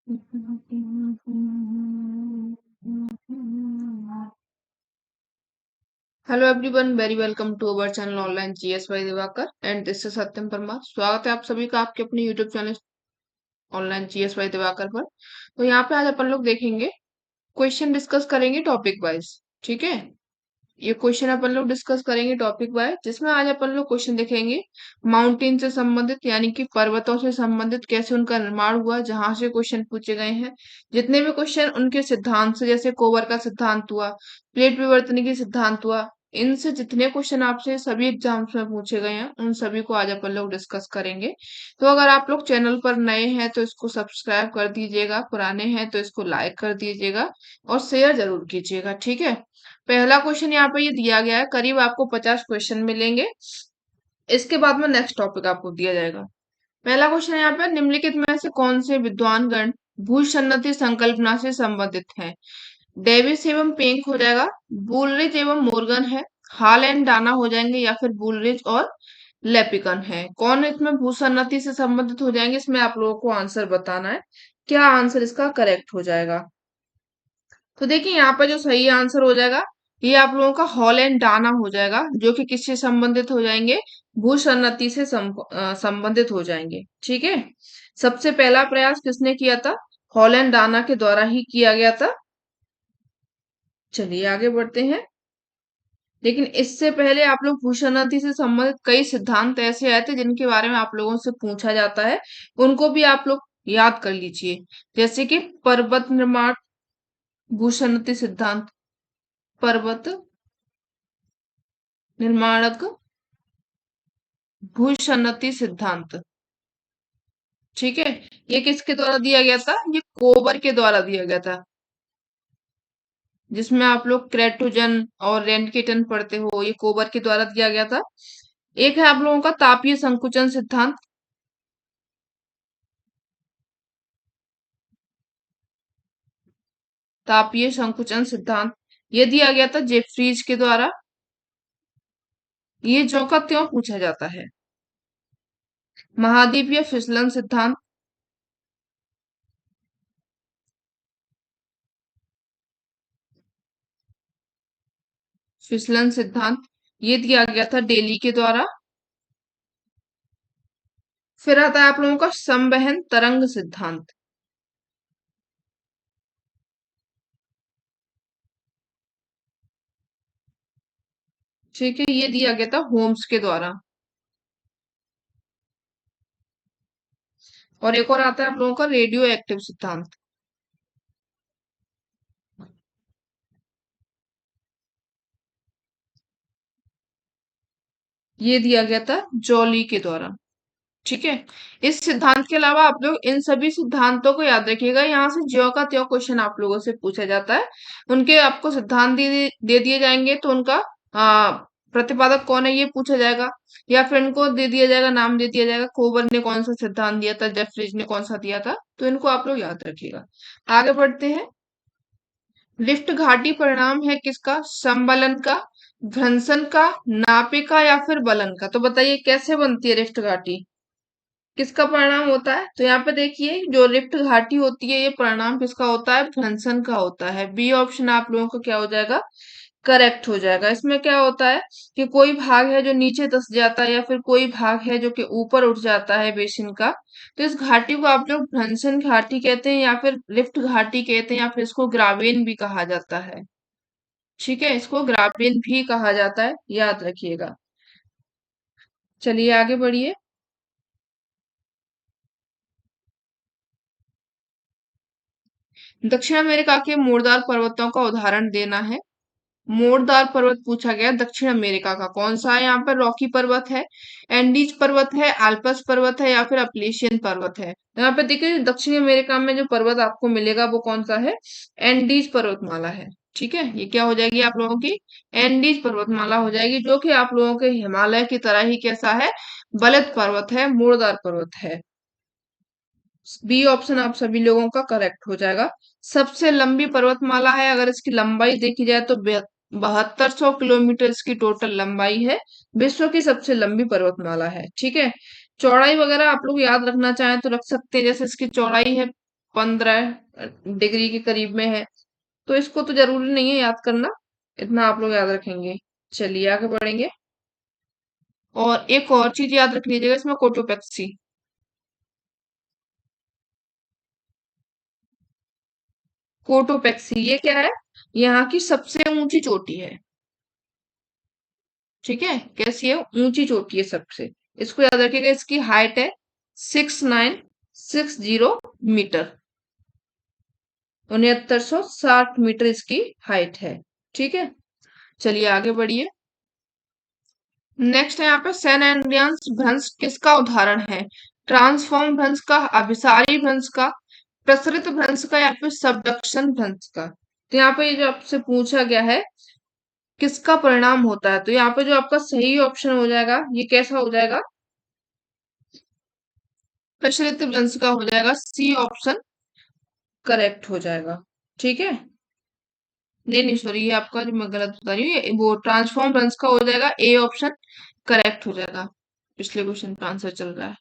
Hello everyone, very welcome to our channel online GS by Diwakar and this is Satyam Parmar. स्वागत है आप सभी का आपके अपने YouTube channel online GS by Diwakar पर। तो यहाँ पे आज अपन लोग देखेंगे, क्वेश्चन डिस्कस करेंगे टॉपिक वाइज। ठीक है, ये क्वेश्चन अपन लोग डिस्कस करेंगे टॉपिक वाइज, जिसमें आज अपन लोग क्वेश्चन देखेंगे माउंटेन से संबंधित, यानी कि पर्वतों से संबंधित कैसे उनका निर्माण हुआ, जहां से क्वेश्चन पूछे गए हैं। जितने भी क्वेश्चन उनके सिद्धांत से, जैसे कोवर का सिद्धांत हुआ, प्लेट विवर्तन की सिद्धांत हुआ, इनसे जितने क्वेश्चन आपसे सभी एग्जाम्स में पूछे गए हैं, उन सभी को आज अपन लोग डिस्कस करेंगे। तो अगर आप लोग चैनल पर नए हैं तो इसको सब्सक्राइब कर दीजिएगा, पुराने हैं तो इसको लाइक कर दीजिएगा और शेयर जरूर कीजिएगा। ठीक है, पहला क्वेश्चन यहाँ पे ये दिया गया है, करीब आपको 50 क्वेश्चन मिलेंगे। इसके बाद में नेक्स्ट टॉपिक आपको दिया जाएगा। पहला क्वेश्चन यहाँ पे, निम्नलिखित में से कौन से विद्वान गण भूसन्नति संकल्पना से संबंधित हैं? डेविस एवं पेंक हो जाएगा, बुलरिज एवं मोर्गन है, हॉल एंड डाना हो जाएंगे, या फिर बुलरिज और लेपिकन है। कौन इसमें भूसन्नति से संबंधित हो जाएंगे, इसमें आप लोगों को आंसर बताना है। क्या आंसर इसका करेक्ट हो जाएगा? तो देखिए यहाँ पर जो सही आंसर हो जाएगा, ये आप लोगों का हॉल एंड डाना हो जाएगा, जो कि किससे संबंधित हो जाएंगे? भूसन्नति से संबंधित हो जाएंगे। ठीक है, सबसे पहला प्रयास किसने किया था? हॉल एंड डाना के द्वारा ही किया गया था। चलिए आगे बढ़ते हैं। लेकिन इससे पहले आप लोग भूसन्नति से संबंधित कई सिद्धांत ऐसे आए थे जिनके बारे में आप लोगों से पूछा जाता है, उनको भी आप लोग याद कर लीजिए। जैसे कि पर्वत निर्माण भूसन्नति सिद्धांत, पर्वत निर्माणक भूसन्नति सिद्धांत। ठीक है, ये किसके द्वारा दिया गया था? ये कोबर के द्वारा दिया गया था, जिसमें आप लोग क्रेटोजन और रेनकेटन पढ़ते हो, ये कोबर के द्वारा दिया गया था। एक है आप लोगों का तापीय संकुचन सिद्धांत, तापीय संकुचन सिद्धांत ये दिया गया था जेफ्रीज के द्वारा। ये ज्यों का त्यों पूछा जाता है। महाद्वीपीय फिसलन सिद्धांत, फिसलन सिद्धांत ये दिया गया था डेली के द्वारा। फिर आता है आप लोगों का संवहन तरंग सिद्धांत। ठीक है, ये दिया गया था होम्स के द्वारा। और एक और आता है आप लोगों का रेडियो एक्टिव सिद्धांत। ये दिया गया था जॉली के द्वारा। ठीक है, इस सिद्धांत के अलावा आप लोग इन सभी सिद्धांतों को याद रखिएगा। यहाँ से ज्यो का त्यों क्वेश्चन आप लोगों से पूछा जाता है। उनके आपको सिद्धांत दे दिए जाएंगे, तो उनका आ, प्रतिपादक कौन है ये पूछा जाएगा, या फिर इनको दे दिया जाएगा, नाम दे दिया जाएगा, कोबर ने कौन सा सिद्धांत दिया था, जेफरीज ने कौन सा दिया था। तो इनको आप लोग याद रखिएगा। आगे बढ़ते हैं। लिफ्ट घाटी परिणाम है किसका? समबलन का, भ्रंशन का, नापे का, या फिर बलन का? तो बताइए कैसे बनती है रिफ्ट घाटी, किसका परिणाम होता है? तो यहाँ पे देखिए, जो रिफ्ट घाटी होती है, ये परिणाम किसका होता है? भ्रंशन का होता है। बी ऑप्शन आप लोगों का क्या हो जाएगा? करेक्ट हो जाएगा। इसमें क्या होता है कि कोई भाग है जो नीचे धंस जाता है, या फिर कोई भाग है जो कि ऊपर उठ जाता है बेसिन का, तो इस घाटी को आप लोग भ्रंशन घाटी कहते हैं, या फिर लिफ्ट घाटी कहते हैं, या फिर इसको ग्रावेन भी कहा जाता है। ठीक है, इसको ग्रावेन भी कहा जाता है, याद रखिएगा। चलिए आगे बढ़िए। दक्षिण अमेरिका के मोड़दार पर्वतों का उदाहरण देना है। मोड़दार पर्वत पूछा गया दक्षिण अमेरिका का, कौन सा है? यहाँ पर रॉकी पर्वत है, एंडीज पर्वत है, आल्पस पर्वत है, या फिर अपलेशियन पर्वत है। यहाँ पे देखिए, दक्षिण अमेरिका में जो पर्वत आपको मिलेगा वो कौन सा है? एंडीज पर्वतमाला है। ठीक है, ये क्या हो जाएगी आप लोगों की? एंडीज पर्वतमाला हो जाएगी, जो कि आप लोगों के हिमालय की तरह ही कैसा है? बलद पर्वत है, मोड़दार पर्वत है। बी ऑप्शन आप सभी लोगों का करेक्ट हो जाएगा। सबसे लंबी पर्वतमाला है, अगर इसकी लंबाई देखी जाए तो 7200 किलोमीटर इसकी टोटल लंबाई है। विश्व की सबसे लंबी पर्वतमाला है। ठीक है, चौड़ाई वगैरह आप लोग याद रखना चाहें तो रख सकते हैं, जैसे इसकी चौड़ाई है 15 डिग्री के करीब में है। तो इसको तो जरूरी नहीं है याद करना, इतना आप लोग याद रखेंगे। चलिए आगे बढ़ेंगे। और एक और चीज याद रख लीजिएगा इसमें, कोटोपेक्सी। कोटोपेक्सी ये क्या है? यहाँ की सबसे ऊंची चोटी है। ठीक है, कैसी है? ऊंची चोटी है सबसे। इसको याद रखिएगा, इसकी हाइट है 6960 मीटर। 6960 मीटर इसकी हाइट है। ठीक है, चलिए आगे बढ़िए। नेक्स्ट है यहाँ पे सैन एंड्रियास भ्रंश किसका उदाहरण है? ट्रांसफॉर्म भ्रंश का, अभिसारी भ्रंश का, प्रसरित भ्रंश का, या फिर सबडक्शन भ्रंश का? तो यहाँ पे ये जो आपसे पूछा गया है किसका परिणाम होता है, तो यहाँ पे जो आपका सही ऑप्शन हो जाएगा ये कैसा हो जाएगा? प्रचलित वंश का हो जाएगा, सी ऑप्शन करेक्ट हो जाएगा। ठीक है, नहीं नहीं सॉरी, ये आपका जो मैं गलत बता रही हूँ, ये वो ट्रांसफॉर्म वंश का हो जाएगा, ए ऑप्शन करेक्ट हो जाएगा। पिछले क्वेश्चन का आंसर चल रहा है।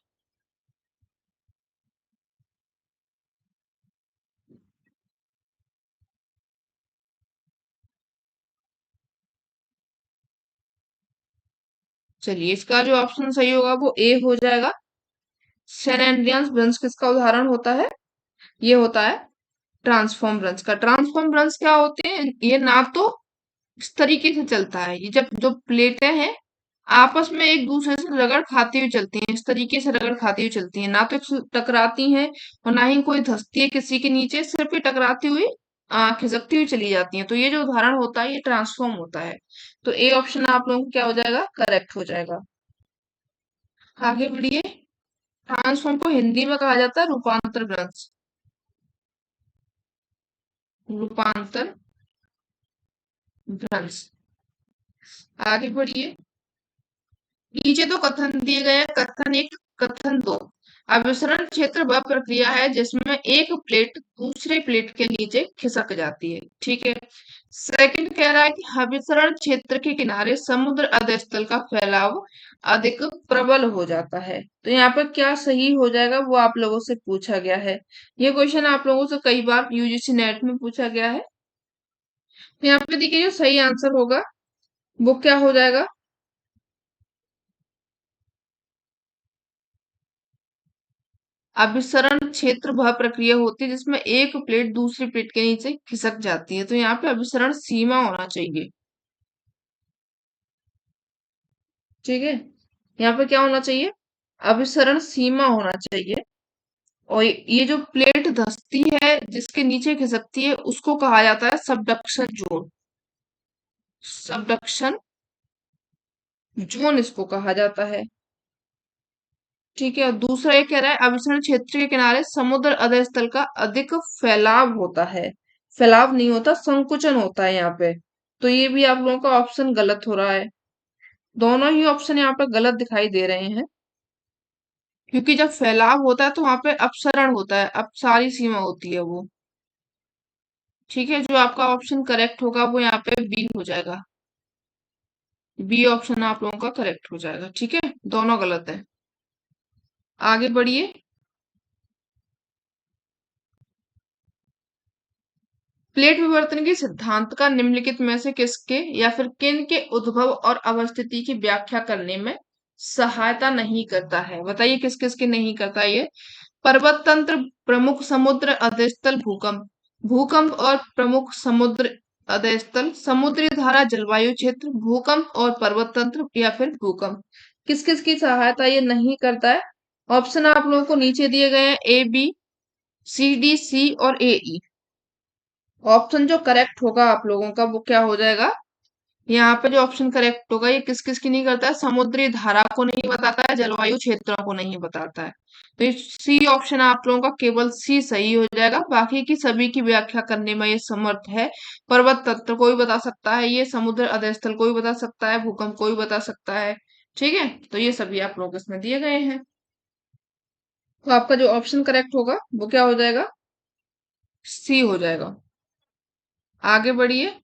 चलिए, इसका जो ऑप्शन सही होगा वो ए हो जाएगा। सेन एंड्रियास वंश किसका उदाहरण होता है? ये होता है ट्रांसफॉर्म वंश का। ट्रांसफॉर्म वंश क्या होते हैं? ये ना तो इस तरीके से चलता है, ये जब जो प्लेटें हैं आपस में एक दूसरे से रगड़ खाती हुई चलती हैं, इस तरीके से रगड़ खाती हुई चलती हैं, ना तो टकराती हैं और ना ही कोई धंसती है किसी के नीचे, सिर्फ ये टकराती हुई खिसकती हुई चली जाती हैं। तो ये जो उदाहरण होता है ये ट्रांसफॉर्म होता है। तो ए ऑप्शन आप लोगों को क्या हो जाएगा? करेक्ट हो जाएगा। आगे बढ़िए। ट्रांसफॉर्म को हिंदी में कहा जाता है रूपांतर ग्रंथ। रूपांतर भ्रंश। आगे बढ़िए। नीचे तो कथन दिए गए हैं, कथन एक, कथन दो। अभिसरण क्षेत्र वह प्रक्रिया है जिसमें एक प्लेट दूसरे प्लेट के नीचे खिसक जाती है। ठीक है। सेकंड कह रहा है कि अभिसरण क्षेत्र के किनारे समुद्र अधस्थल का फैलाव अधिक प्रबल हो जाता है। तो यहाँ पर क्या सही हो जाएगा वो आप लोगों से पूछा गया है। ये क्वेश्चन आप लोगों से कई बार यूजीसी नेट में पूछा गया है। तो यहाँ पे देखिए जो सही आंसर होगा वो क्या हो जाएगा? अभिसरण क्षेत्र वह प्रक्रिया होती है जिसमें एक प्लेट दूसरी प्लेट के नीचे खिसक जाती है। तो यहाँ पे अभिसरण सीमा होना चाहिए। ठीक है, यहाँ पे क्या होना चाहिए? अभिसरण सीमा होना चाहिए। और ये जो प्लेट धंसती है जिसके नीचे खिसकती है उसको कहा जाता है सबडक्शन जोन। सबडक्शन जोन इसको कहा जाता है। ठीक है, और दूसरा ये कह रहा है अभिसरण क्षेत्र के किनारे समुद्र अधस्थल का अधिक फैलाव होता है। फैलाव नहीं होता, संकुचन होता है यहाँ पे। तो ये भी आप लोगों का ऑप्शन गलत हो रहा है। दोनों ही ऑप्शन यहाँ पे गलत दिखाई दे रहे हैं, क्योंकि जब फैलाव होता है तो वहां पे अपसरण होता है, अपसारी सीमा होती है वो। ठीक है, जो आपका ऑप्शन करेक्ट होगा वो यहाँ पे बी हो जाएगा। बी ऑप्शन आप लोगों का करेक्ट हो जाएगा। ठीक है, दोनों गलत है। आगे बढ़िए। प्लेट विवर्तन के सिद्धांत का निम्नलिखित में से किसके या फिर किन के उद्भव और अवस्थिति की व्याख्या करने में सहायता नहीं करता है? बताइए किस किस के नहीं करता ये? पर्वत तंत्र, प्रमुख समुद्र अधस्थल भूकंप, भूकंप और प्रमुख समुद्र अधस्थल, समुद्री धारा जलवायु क्षेत्र, भूकंप और पर्वत तंत्र, या फिर भूकंप। किस किस की सहायता ये नहीं करता है? ऑप्शन आप लोगों को नीचे दिए गए हैं, ए बी, सी डी, सी और ए ई। ऑप्शन जो करेक्ट होगा आप लोगों का वो क्या हो जाएगा? यहाँ पे जो ऑप्शन करेक्ट होगा ये किस किस की नहीं करता है? समुद्री धारा को नहीं बताता है, जलवायु क्षेत्रों को नहीं बताता है। तो ये सी ऑप्शन आप लोगों का केवल सी सही हो जाएगा, बाकी की सभी की व्याख्या करने में ये समर्थ है। पर्वत तंत्र कोई बता सकता है, ये समुद्र अधस्थल कोई बता सकता है, भूकंप कोई बता सकता है। ठीक है, तो ये सभी आप लोग इसमें दिए गए हैं। तो आपका जो ऑप्शन करेक्ट होगा वो क्या हो जाएगा? सी हो जाएगा। आगे बढ़िए।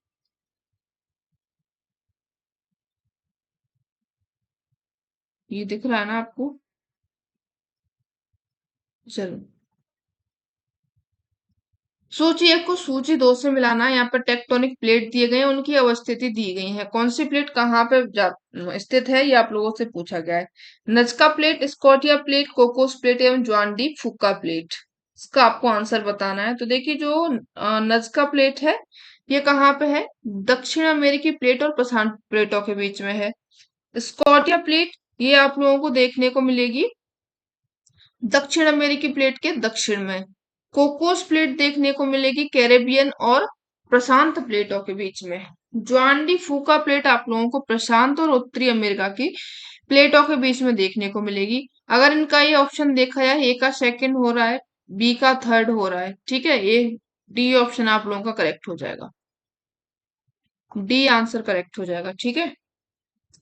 ये दिख रहा है ना आपको? चलो, सूची एक को सूची दो से मिलाना है। यहाँ पर टेक्टोनिक प्लेट दिए गए हैं, उनकी अवस्थिति दी गई है। कौन सी प्लेट कहाँ पे स्थित है, ये आप लोगों से पूछा गया है। Nazca plate, Scotia plate, Cocos plate एवं ज्वांडी फुक्का प्लेट। इसका आपको आंसर बताना है। तो देखिए जो नजका प्लेट है, ये कहाँ पे है? दक्षिण अमेरिकी प्लेट और प्रशांत प्लेटों के बीच में है। स्कॉटिया प्लेट, ये आप लोगों को देखने को मिलेगी दक्षिण अमेरिकी प्लेट के दक्षिण में। कोकोस प्लेट देखने को मिलेगी कैरेबियन और प्रशांत प्लेटों के बीच में। ज्वांडी फूका प्लेट आप लोगों को प्रशांत और उत्तरी अमेरिका की प्लेटों के बीच में देखने को मिलेगी। अगर इनका ये ऑप्शन देखा जाए, ए का सेकंड हो रहा है, बी का थर्ड हो रहा है, ठीक है, ये डी ऑप्शन आप लोगों का करेक्ट हो जाएगा। डी आंसर करेक्ट हो जाएगा, ठीक है।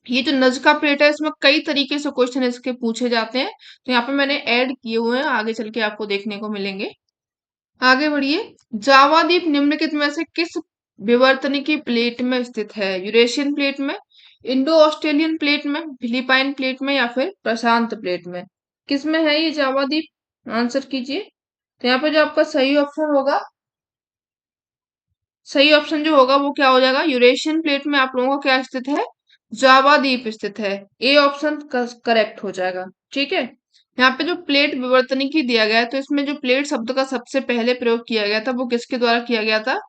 ये जो नजका प्लेट है, इसमें कई तरीके से क्वेश्चन इसके पूछे जाते हैं, तो यहाँ पे मैंने ऐड किए हुए हैं, आगे चल के आपको देखने को मिलेंगे। आगे बढ़िए। जावा द्वीप निम्नलिखित में से किस विवर्तनिकी प्लेट में स्थित है? यूरेशियन प्लेट में, इंडो ऑस्ट्रेलियन प्लेट में, फिलिपाइन प्लेट में या फिर प्रशांत प्लेट में? किस में है ये जावा द्वीप? आंसर कीजिए। तो यहाँ पे जो आपका सही ऑप्शन होगा, सही ऑप्शन जो होगा वो क्या हो जाएगा? यूरेशियन प्लेट में आप लोगों का क्या स्थित है? जावा द्वीप स्थित है। ए ऑप्शन करेक्ट हो जाएगा, ठीक है। यहाँ पे जो प्लेट विवर्तनिकी दिया गया है, तो इसमें जो प्लेट शब्द का सबसे पहले प्रयोग किया गया था वो किसके द्वारा किया गया था?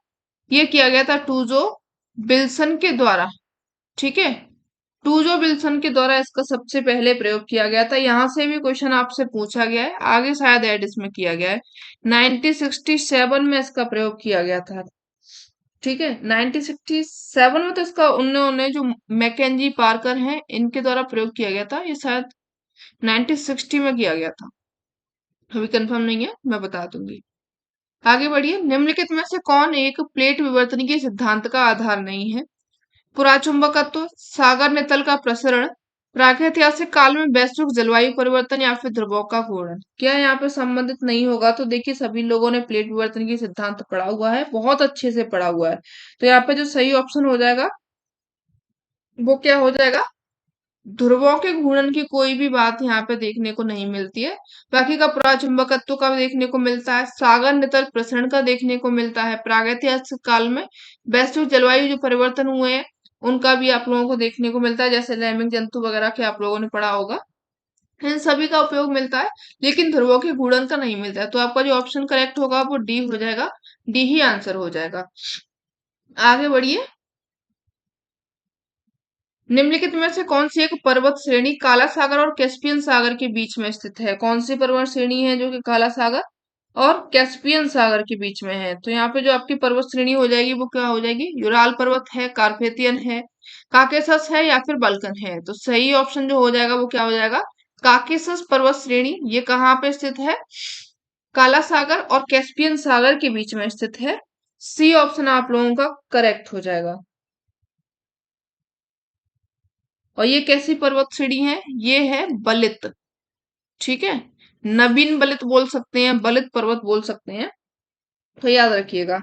ये किया गया था टूजो बिल्सन के द्वारा, ठीक है। टूजो बिल्सन के द्वारा इसका सबसे पहले प्रयोग किया गया था। यहाँ से भी क्वेश्चन आपसे पूछा गया है, आगे शायद ऐड इसमें किया गया है। 1967 में इसका प्रयोग किया गया था, ठीक है। 1967 में तो इसका उन्होंने जो मैकेंजी पार्कर हैं, इनके द्वारा प्रयोग किया गया था। ये शायद 1960 में किया गया था, अभी कंफर्म नहीं है, मैं बता दूंगी। आगे बढ़िए। निम्नलिखित में से कौन एक प्लेट विवर्तनिकी सिद्धांत का आधार नहीं है? पुराचुंबकत्व, सागर नितल का प्रसरण, प्रागैतिहासिक काल में वैश्विक जलवायु परिवर्तन या फिर ध्रुवों का घूर्णन? क्या यहाँ पे संबंधित नहीं होगा? तो देखिए सभी लोगों ने प्लेट विवर्तन की सिद्धांत पढ़ा हुआ है, बहुत अच्छे से पढ़ा हुआ है। तो यहाँ पे जो सही ऑप्शन हो जाएगा वो क्या हो जाएगा? ध्रुवों के घूर्णन की कोई भी बात यहाँ पे देखने को नहीं मिलती है। बाकी का पराचुंबकत्व का देखने को मिलता है, सागर नितल प्रसरण का देखने को मिलता है, प्रागैतिहासिक काल में वैश्विक जलवायु जो परिवर्तन हुए हैं उनका भी आप लोगों को देखने को मिलता है, जैसे लैमिंग जंतु वगैरह के आप लोगों ने पढ़ा होगा। इन सभी का उपयोग मिलता है, लेकिन ध्रुवों के घूर्णन का नहीं मिलता है। तो आपका जो ऑप्शन करेक्ट होगा वो डी हो जाएगा। डी ही आंसर हो जाएगा। आगे बढ़िए। निम्नलिखित में से कौन सी एक पर्वत श्रेणी काला सागर और कैस्पियन सागर के बीच में स्थित है? कौन सी पर्वत श्रेणी है जो कि काला सागर और कैस्पियन सागर के बीच में है? तो यहाँ पे जो आपकी पर्वत श्रेणी हो जाएगी वो क्या हो जाएगी? यूराल पर्वत है, कार्पेथियन है, काकेसस है या फिर बल्कन है? तो सही ऑप्शन जो हो जाएगा वो क्या हो जाएगा? काकेसस पर्वत श्रेणी। ये कहाँ पे स्थित है? काला सागर और कैस्पियन सागर के बीच में स्थित है। सी ऑप्शन आप लोगों का करेक्ट हो जाएगा। और ये कैसी पर्वत श्रेणी है? ये है बलित, ठीक है। नवीन बलित बोल सकते हैं, बलित पर्वत बोल सकते हैं, तो याद रखिएगा।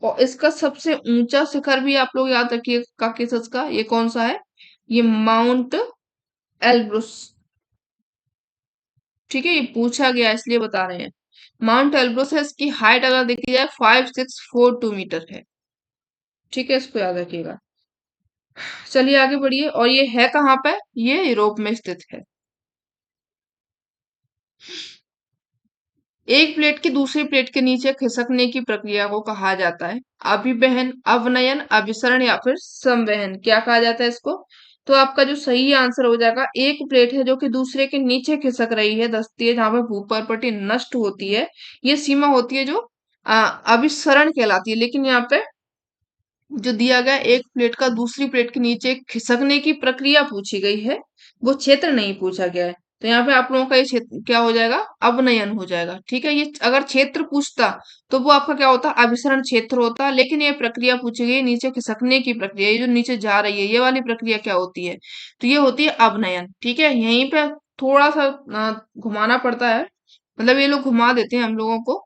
और इसका सबसे ऊंचा शिखर भी आप लोग याद रखिएगा काकेशस का, ये कौन सा है? ये माउंट एल्ब्रुस, ठीक है। ये पूछा गया इसलिए बता रहे हैं। माउंट एल्ब्रुस है, इसकी हाइट अगर देखी जाए 5642 मीटर है, ठीक है, इसको याद रखिएगा। चलिए आगे बढ़िए। और ये है कहाँ पे? ये यूरोप में स्थित है। एक प्लेट की दूसरी प्लेट के नीचे खिसकने की प्रक्रिया को कहा जाता है अभिवहन, अवनयन, अभिसरण या फिर संवहन? क्या कहा जाता है इसको? तो आपका जो सही आंसर हो जाएगा, एक प्लेट है जो कि दूसरे के नीचे खिसक रही है, धंसती है, जहां पर भूपर्पटी नष्ट होती है, ये सीमा होती है जो अभिसरण कहलाती है। लेकिन यहाँ पे जो दिया गया एक प्लेट का दूसरी प्लेट के नीचे खिसकने की प्रक्रिया पूछी गई है, वो क्षेत्र नहीं पूछा गया है। तो यहाँ पे आप लोगों का ये क्षेत्र क्या हो जाएगा? अवनयन हो जाएगा, ठीक है। ये अगर क्षेत्र पूछता तो वो आपका क्या होता? अभिसरण क्षेत्र होता। लेकिन ये प्रक्रिया पूछी गई है नीचे खिसकने की प्रक्रिया, ये जो नीचे जा रही है ये वाली प्रक्रिया क्या होती है? तो ये होती है अवनयन, ठीक है। यहीं पे थोड़ा सा घुमाना पड़ता है, मतलब ये लोग घुमा देते हैं हम लोगों को,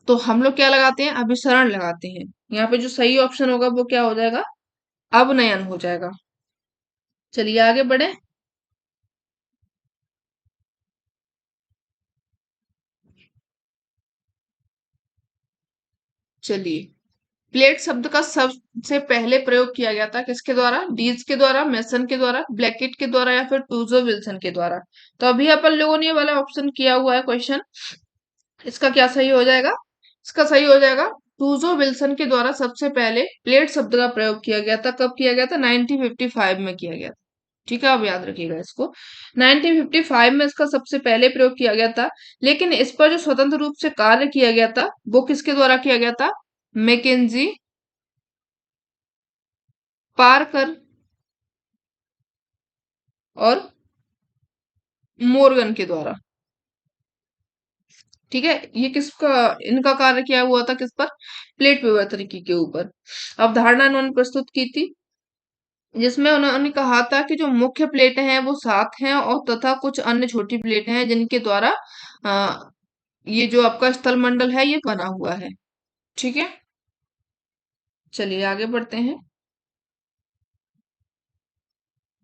तो हम लोग क्या लगाते हैं? अभिसरण लगाते हैं। यहाँ पे जो सही ऑप्शन होगा वो क्या हो जाएगा? अवनयन हो जाएगा। चलिए आगे बढ़े। चलिए, प्लेट शब्द का सबसे पहले प्रयोग किया गया था किसके द्वारा? डीज के द्वारा, मेसन के द्वारा, ब्लैकेट के द्वारा या फिर टूजो विल्सन के द्वारा। तो अभी अपन लोगों ने ये वाला ऑप्शन किया हुआ है क्वेश्चन, इसका क्या सही हो जाएगा? इसका सही हो जाएगा टूजो विल्सन के द्वारा सबसे पहले प्लेट शब्द का प्रयोग किया गया था। कब किया गया था? 1955 में किया गया था। ठीक है, अब याद रखिएगा इसको। 1955 में इसका सबसे पहले प्रयोग किया गया था, लेकिन इस पर जो स्वतंत्र रूप से कार्य किया गया था वो किसके द्वारा किया गया था? मैकेंजी, पार्कर और मोर्गन के द्वारा। ठीक है, ये किसका, इनका कार्य किया हुआ था किस पर? प्लेट विवर्तनिकी के ऊपर। अवधारणा इन्होंने प्रस्तुत की थी, जिसमें उन्होंने कहा था कि जो मुख्य प्लेटें हैं वो 7 हैं और तथा कुछ अन्य छोटी प्लेटें हैं जिनके द्वारा आ, ये जो आपका स्थल मंडल है ये बना हुआ है। ठीक है, चलिए आगे बढ़ते हैं।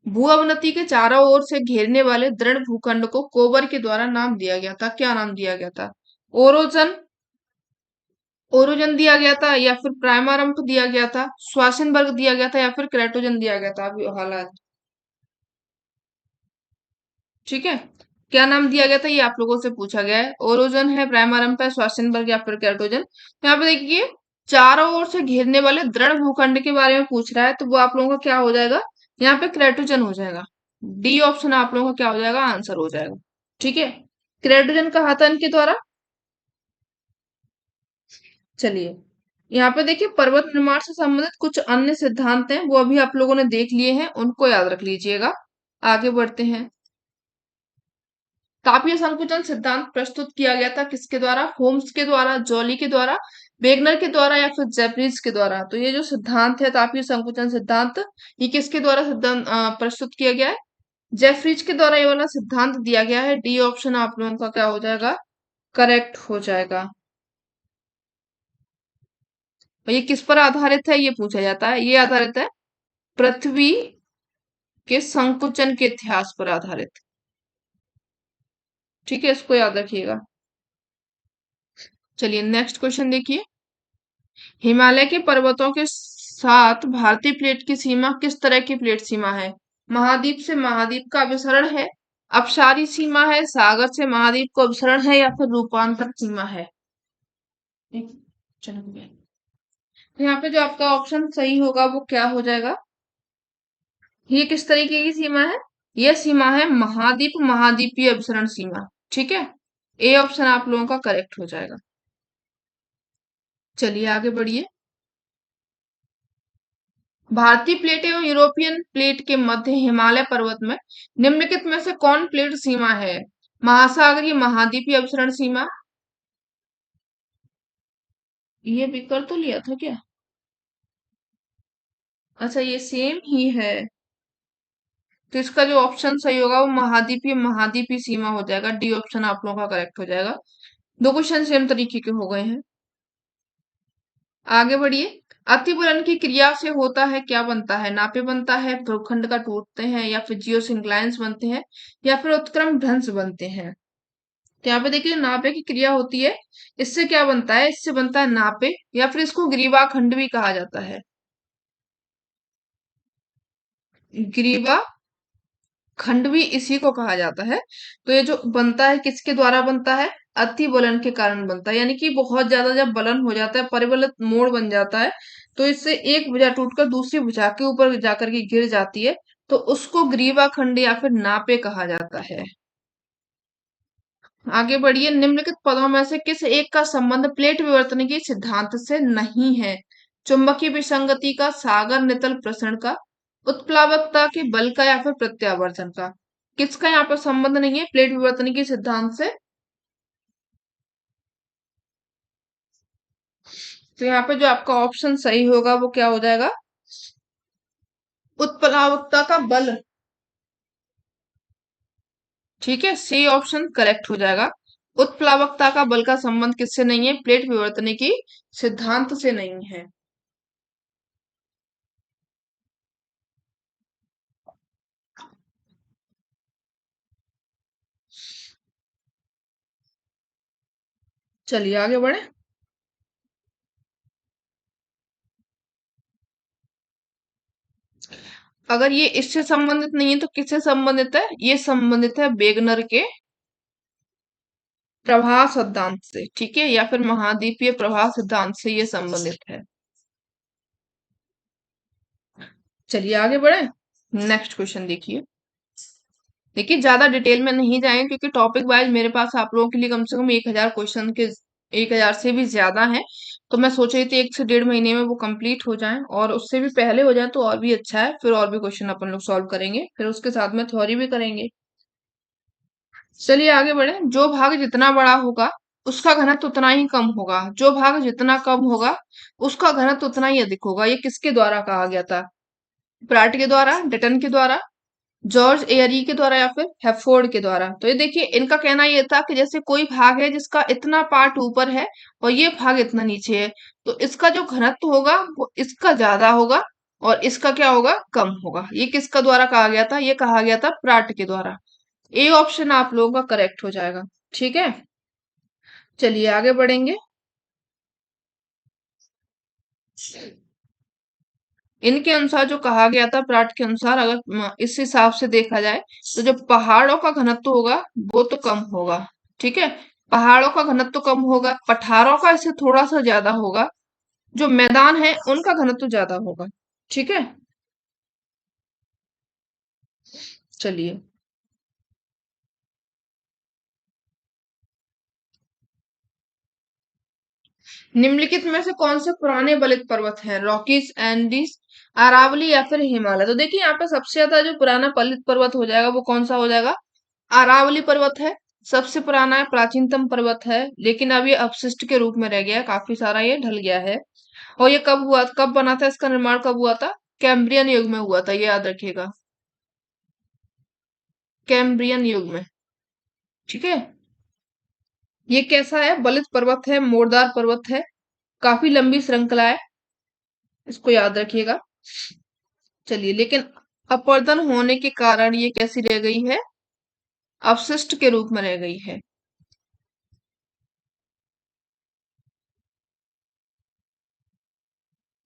भू अवनति के चारों ओर से घेरने वाले दृढ़ भूखंड को कोबर के द्वारा नाम दिया गया था। क्या नाम दिया गया था? ओरोजन, ओरोजन दिया गया था या फिर प्राइमरम्प दिया गया था, श्वासेनबर्ग दिया गया था या फिर क्रेटोजन दिया गया था। अभी हालात, ठीक है, क्या नाम दिया गया था ये आप लोगों से पूछा गया है। ओरोजन है, प्राइमरम्प है, श्वासेनबर्ग या फिर क्रेटोजन। यहाँ पे देखिए, चारों ओर से घेरने वाले दृढ़ भूखंड के बारे में पूछ रहा है, तो वो आप लोगों का क्या हो जाएगा? यहाँ पे क्रेटोजन हो जाएगा। डी ऑप्शन आप लोगों का क्या हो जाएगा? आंसर हो जाएगा। ठीक है, क्रेटोजन कहा था इनके द्वारा। चलिए, यहाँ पे देखिए पर्वत निर्माण से संबंधित कुछ अन्य सिद्धांत हैं, वो अभी आप लोगों ने देख लिए हैं, उनको याद रख लीजिएगा। आगे बढ़ते हैं। तापीय संकुचन सिद्धांत प्रस्तुत किया गया था किसके द्वारा? होम्स के द्वारा, जॉली के द्वारा, वेगनर के द्वारा या फिर जेपरीज के द्वारा। तो ये जो सिद्धांत है तापीय संकुचन सिद्धांत, ये किसके द्वारा सिद्धांत प्रस्तुत किया गया है? जेफरीज के द्वारा ये वाला सिद्धांत दिया गया है। डी ऑप्शन आप लोगों का क्या हो जाएगा? करेक्ट हो जाएगा। और ये किस पर आधारित है ये पूछा जाता है? ये आधारित है पृथ्वी के संकुचन के इतिहास पर आधारित। ठीक है, इसको याद रखिएगा। चलिए नेक्स्ट क्वेश्चन देखिए। हिमालय के पर्वतों के साथ भारतीय प्लेट की सीमा किस तरह की प्लेट सीमा है? महाद्वीप से महाद्वीप का अभिसरण है, अपसारी सीमा है, सागर से महाद्वीप को अभिसरण है या फिर रूपांतर सीमा है? एक, चलो गया। तो यहाँ पे जो आपका ऑप्शन सही होगा वो क्या हो जाएगा? ये किस तरीके की सीमा है? यह सीमा है महाद्वीप महाद्वीपीय अभिसरण सीमा। ठीक है, ए ऑप्शन आप लोगों का करेक्ट हो जाएगा। चलिए आगे बढ़िए। भारतीय प्लेट एवं यूरोपियन प्लेट के मध्य हिमालय पर्वत में निम्नलिखित में से कौन प्लेट सीमा है? महासागरीय महाद्वीपीय अभिसरण सीमा। ये भी कर तो लिया था क्या? अच्छा, ये सेम ही है। तो इसका जो ऑप्शन सही होगा वो महाद्वीपीय महाद्वीपीय सीमा हो जाएगा। डी ऑप्शन आप लोगों का करेक्ट हो जाएगा। दो क्वेश्चन सेम तरीके के हो गए हैं। आगे बढ़िए। अतिवलन की क्रिया से होता है क्या बनता है? नापे बनता है, भूखंड का टूटते हैं या फिर जियोसिंक्लाइंस बनते हैं या फिर उत्क्रम ध्वंस बनते हैं। तो यहाँ पे देखिए नापे की क्रिया होती है, इससे क्या बनता है? इससे बनता है नापे या फिर इसको ग्रीवा खंड भी कहा जाता है। ग्रीवा खंड भी इसी को कहा जाता है। तो ये जो बनता है किसके द्वारा बनता है? अति बलन के कारण बनता है, यानी कि बहुत ज्यादा जब बलन हो जाता है, परिबलित मोड़ बन जाता है, तो इससे एक भुजा टूटकर दूसरी भुजा के ऊपर जाकर के गिर जाती है, तो उसको ग्रीवा खंड या फिर नापे कहा जाता है। आगे बढ़िए। निम्नलिखित पदों में से किस एक का संबंध प्लेट विवर्तन के सिद्धांत से नहीं है? चुंबकीय विसंगति का, सागर नितल प्रसरण का, उत्प्लावकता के बल का या फिर प्रत्यावर्तन का। किसका यहाँ पर संबंध नहीं है प्लेट विवर्तन के सिद्धांत से? तो यहाँ पे जो आपका ऑप्शन सही होगा वो क्या हो जाएगा? उत्प्लावकता का बल। ठीक है, सी ऑप्शन करेक्ट हो जाएगा। उत्प्लावकता का बल का संबंध किससे नहीं है? प्लेट विवर्तन की सिद्धांत से नहीं है। चलिए आगे बढ़े। अगर ये इससे संबंधित नहीं है तो किससे संबंधित है? ये संबंधित है वेगनर के प्रवाह सिद्धांत से, ठीक है, या फिर महाद्वीपीय प्रवाह सिद्धांत से ये संबंधित है। चलिए आगे बढ़े। नेक्स्ट क्वेश्चन देखिए। देखिए ज्यादा डिटेल में नहीं जाएंगे क्योंकि टॉपिक वाइज मेरे पास आप लोगों के लिए कम से कम 1000 क्वेश्चन के 1000 से भी ज्यादा है। तो मैं सोच रही थी 1 से 1.5 महीने में वो कंप्लीट हो जाएं, और उससे भी पहले हो जाए तो और भी अच्छा है, फिर और भी क्वेश्चन अपन लोग सॉल्व करेंगे, फिर उसके साथ में थ्योरी भी करेंगे। चलिए आगे बढ़े। जो भाग जितना बड़ा होगा उसका घनत्व उतना ही कम होगा, जो भाग जितना कम होगा उसका घनत्व उतना ही अधिक होगा। ये किसके द्वारा कहा गया था? प्राट के द्वारा, डेटन के द्वारा, जॉर्ज एयरी के द्वारा, या फिर हेफोर्ड के द्वारा? तो ये देखिए इनका कहना ये था कि जैसे कोई भाग है जिसका इतना पार्ट ऊपर है और ये भाग इतना नीचे है, तो इसका जो घनत्व होगा वो इसका ज्यादा होगा और इसका क्या होगा? कम होगा। ये किसका द्वारा कहा गया था? ये कहा गया था प्राट के द्वारा। ए ऑप्शन आप लोगों का करेक्ट हो जाएगा। ठीक है, चलिए आगे बढ़ेंगे। इनके अनुसार जो कहा गया था, प्राट के अनुसार, अगर इस हिसाब से देखा जाए तो जो पहाड़ों का घनत्व होगा वो तो कम होगा। ठीक है, पहाड़ों का घनत्व कम होगा, पठारों का इससे थोड़ा सा ज्यादा होगा, जो मैदान है उनका घनत्व ज्यादा होगा। ठीक है, चलिए। निम्नलिखित में से कौन से पुराने बलित पर्वत हैं? रॉकीज, एंडीज, अरावली, या फिर हिमालय? तो देखिए यहाँ पे सबसे ज्यादा जो पुराना बलित पर्वत हो जाएगा वो कौन सा हो जाएगा? अरावली पर्वत है। सबसे पुराना है, प्राचीनतम पर्वत है, लेकिन अब ये अपशिष्ट के रूप में रह गया है, काफी सारा ये ढल गया है। और ये कब हुआ, कब बना था, इसका निर्माण कब हुआ था? कैम्ब्रियन युग में हुआ था, ये याद रखिएगा। कैम्ब्रियन युग में। ठीक है, ये कैसा है? बलित पर्वत है, मोरदार पर्वत है, काफी लंबी श्रृंखला है, इसको याद रखिएगा। चलिए, लेकिन अपवर्तन होने के कारण ये कैसी रह गई है? अवशिष्ट के रूप में रह गई है।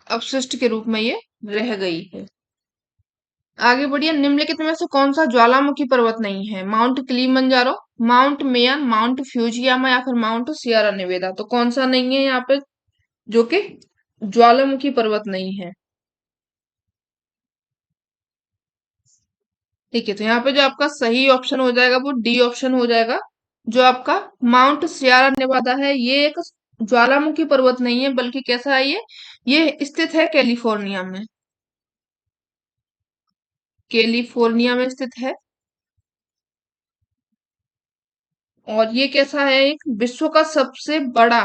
अपशिष्ट के रूप में ये रह गई है। आगे बढ़िए। निम्नलिखित में से कौन सा ज्वालामुखी पर्वत नहीं है? Mount Kilimanjaro, mount Mayon, mount Fujiyama, या फिर माउंट सियरा नेवेदा? तो कौन सा नहीं है यहाँ पे जो कि ज्वालामुखी पर्वत नहीं है? ठीक है, तो यहाँ पे जो आपका सही ऑप्शन हो जाएगा वो डी ऑप्शन हो जाएगा। जो आपका माउंट सियारा नेवादा है ये एक ज्वालामुखी पर्वत नहीं है, बल्कि कैसा है ये स्थित है कैलिफोर्निया में। कैलिफोर्निया में स्थित है। और ये कैसा है? एक विश्व का सबसे बड़ा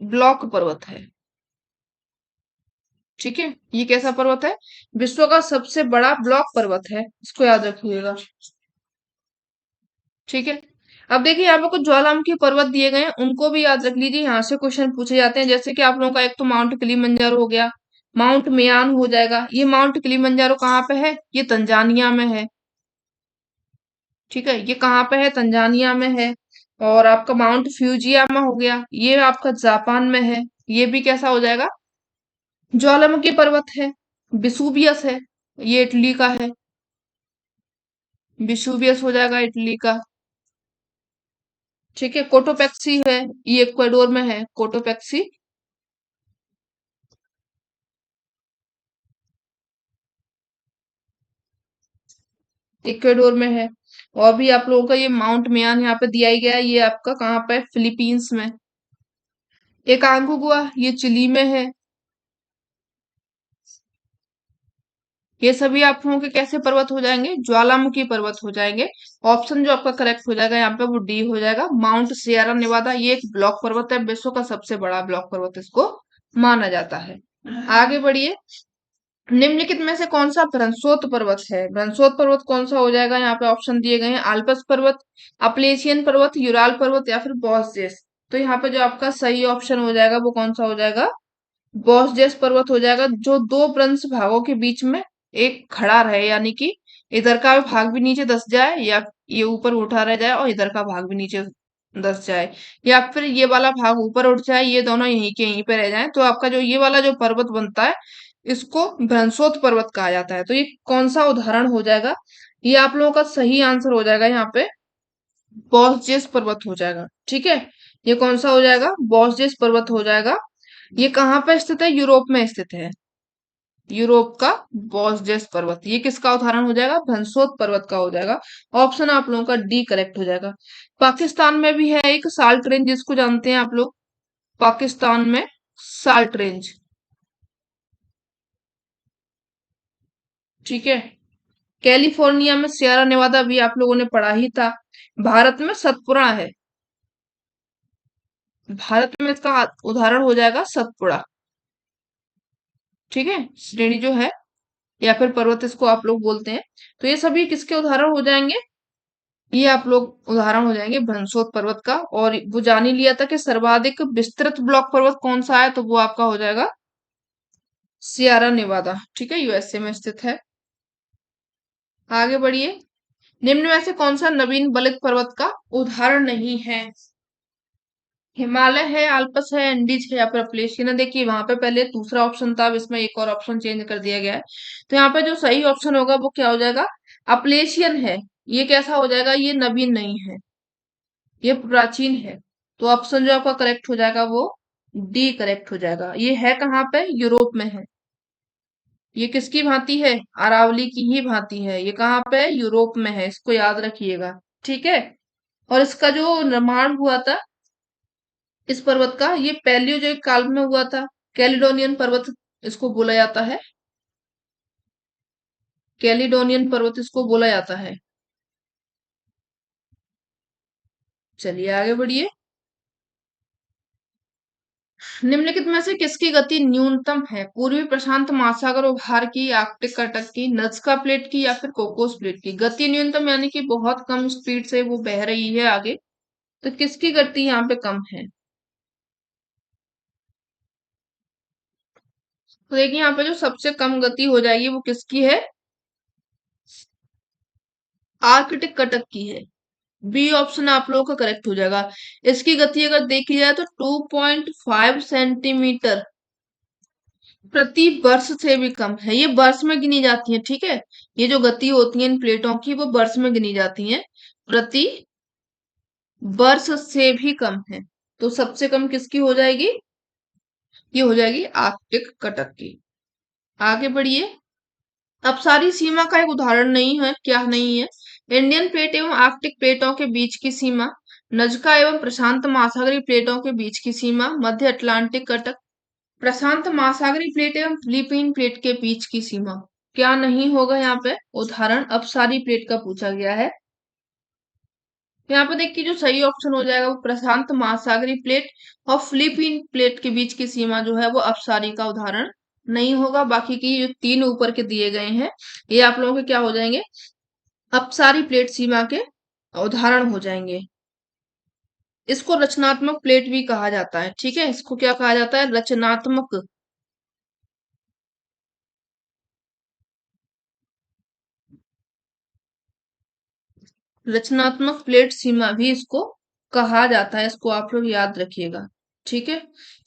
ब्लॉक पर्वत है। ठीक है, ये कैसा पर्वत है? विश्व का सबसे बड़ा ब्लॉक पर्वत है, इसको याद रखिएगा। ठीक है, अब देखिए यहाँ पे कुछ ज्वालामुखी पर्वत दिए गए हैं, उनको भी याद रख लीजिए, यहाँ से क्वेश्चन पूछे जाते हैं। जैसे कि आप लोगों का एक तो माउंट किलिमंजारो हो गया, माउंट मेयान हो जाएगा। ये माउंट किलिमंजारो कहाँ पे है? ये तंजानिया में है। ठीक है, ये कहाँ पे है? तंजानिया में है। और आपका माउंट फ्यूजियामा हो गया, ये आपका जापान में है। ये भी कैसा हो जाएगा? ज्वालामुखी पर्वत है। विसुवियस है, ये इटली का है। विसुवियस हो जाएगा इटली का। ठीक है, कोटोपेक्सी है, ये इक्वाडोर में है, कोटोपेक्सी। इक्वाडोर में है। और भी आप लोगों का ये माउंट मेयान यहाँ पे दिया ही गया है, ये आपका कहाँ पे है? फिलीपींस में। एक आंगुगुआ, ये चिली में है। ये सभी आप लोगों के कैसे पर्वत हो जाएंगे? ज्वालामुखी पर्वत हो जाएंगे। ऑप्शन जो आपका करेक्ट हो जाएगा यहाँ पे वो डी हो जाएगा। माउंट सियरा नेवादा ये एक ब्लॉक पर्वत है, विश्व का सबसे बड़ा ब्लॉक पर्वत इसको माना जाता है। आगे बढ़िए। निम्नलिखित में से कौन सा ब्रंसोत पर्वत है? ब्रंसोत पर्वत कौन सा हो जाएगा? यहाँ पे ऑप्शन दिए गए हैं। आल्पस पर्वत, अपलेशियन पर्वत, यूराल पर्वत, या फिर बॉसजेस? तो यहाँ पे जो आपका सही ऑप्शन हो जाएगा वो कौन सा हो जाएगा? बॉसजेस पर्वत हो जाएगा, जो दो ब्रंश भागों के बीच में एक खड़ा रहे, यानी कि इधर का भाग भी नीचे धंस जाए, या ये ऊपर उठा रह जाए और इधर का भाग भी नीचे धंस जाए, या फिर ये वाला भाग ऊपर उठ जाए, ये दोनों यहीं के यहीं पे रह जाए। तो आपका जो ये वाला जो पर्वत बनता है इसको भ्रंशोत पर्वत कहा जाता है। तो ये कौन सा उदाहरण हो जाएगा? ये आप लोगों का सही आंसर हो जाएगा यहाँ पे, बॉसजेस पर्वत हो जाएगा। ठीक है, ये कौन सा हो जाएगा? बॉसजेस पर्वत हो जाएगा। ये कहाँ पे स्थित है? यूरोप में स्थित है। यूरोप का बॉसजेस पर्वत, ये किसका उदाहरण हो जाएगा? भंसोत पर्वत का हो जाएगा। ऑप्शन आप लोगों का डी करेक्ट हो जाएगा। पाकिस्तान में भी है एक साल्ट रेंज, जिसको जानते हैं आप लोग, पाकिस्तान में साल्ट रेंज। ठीक है, कैलिफोर्निया में सियरा नेवादा भी आप लोगों ने पढ़ा ही था। भारत में सतपुड़ा है, भारत में इसका उदाहरण हो जाएगा सतपुड़ा। ठीक है, श्रेणी जो है या फिर पर्वत इसको आप लोग बोलते हैं। तो ये सभी किसके उदाहरण हो जाएंगे? ये आप लोग उदाहरण हो जाएंगे भंसोत पर्वत का। और वो जान ही लिया था कि सर्वाधिक विस्तृत ब्लॉक पर्वत कौन सा है, तो वो आपका हो जाएगा सियारा नेवादा। ठीक है, यूएसए में स्थित है। आगे बढ़िए। निम्न में से कौन सा नवीन बलित पर्वत का उदाहरण नहीं है? हिमालय है, आल्पस है, एंडीज है, या फिर अपलेशियन है। देखिए वहां पे पहले दूसरा ऑप्शन था, अब इसमें एक और ऑप्शन चेंज कर दिया गया है। तो यहाँ पे जो सही ऑप्शन होगा वो क्या हो जाएगा? अपलेशियन है। ये कैसा हो जाएगा? ये नवीन नहीं है, ये प्राचीन है। तो ऑप्शन जो आपका करेक्ट हो जाएगा वो डी करेक्ट हो जाएगा। ये है कहाँ पे? यूरोप में है। ये किसकी भांति है? अरावली की ही भांति है। ये कहाँ पे है? यूरोप में है, इसको याद रखिएगा। ठीक है, और इसका जो निर्माण हुआ था इस पर्वत का, ये पैलियोजोइक काल में हुआ था। कैलिडोनियन पर्वत इसको बोला जाता है, कैलिडोनियन पर्वत इसको बोला जाता है। चलिए आगे बढ़िए। निम्नलिखित में से किसकी गति न्यूनतम है? पूर्वी प्रशांत महासागर उभार की, आर्कटिक कटक की, नज्का प्लेट की, या फिर कोकोस प्लेट की? गति न्यूनतम यानी कि बहुत कम स्पीड से वो बह रही है आगे। तो किसकी गति यहाँ पे कम है? तो देखिए यहाँ पे जो सबसे कम गति हो जाएगी वो किसकी है? आर्कटिक कटक की है। बी ऑप्शन आप लोगों का करेक्ट हो जाएगा। इसकी गति अगर देखी जाए तो 2.5 सेंटीमीटर प्रति वर्ष से भी कम है। ये वर्ष में गिनी जाती है। ठीक है, ये जो गति होती है इन प्लेटों की वो वर्ष में गिनी जाती है, प्रति वर्ष से भी कम है। तो सबसे कम किसकी हो जाएगी? ये हो जाएगी आर्कटिक कटक की। आगे बढ़िए। अपसारी सीमा का एक उदाहरण नहीं है, क्या नहीं है? इंडियन प्लेट एवं आर्कटिक प्लेटों के बीच की सीमा, नजका एवं प्रशांत महासागरीय प्लेटों के बीच की सीमा, मध्य अटलांटिक कटक, प्रशांत महासागरीय प्लेट एवं फिलीपीन प्लेट के बीच की सीमा। क्या नहीं होगा यहाँ पे? उदाहरण अपसारी प्लेट का पूछा गया है। यहाँ पे देखिए जो सही ऑप्शन हो जाएगा वो प्रशांत महासागरीय प्लेट और फिलीपीन प्लेट के बीच की सीमा जो है वो अपसारी का उदाहरण नहीं होगा। बाकी की जो तीन ऊपर के दिए गए हैं ये आप लोगों के क्या हो जाएंगे? अपसारी प्लेट सीमा के उदाहरण हो जाएंगे। इसको रचनात्मक प्लेट भी कहा जाता है। ठीक है, इसको क्या कहा जाता है? रचनात्मक। रचनात्मक प्लेट सीमा भी इसको कहा जाता है, इसको आप लोग याद रखिएगा। ठीक है,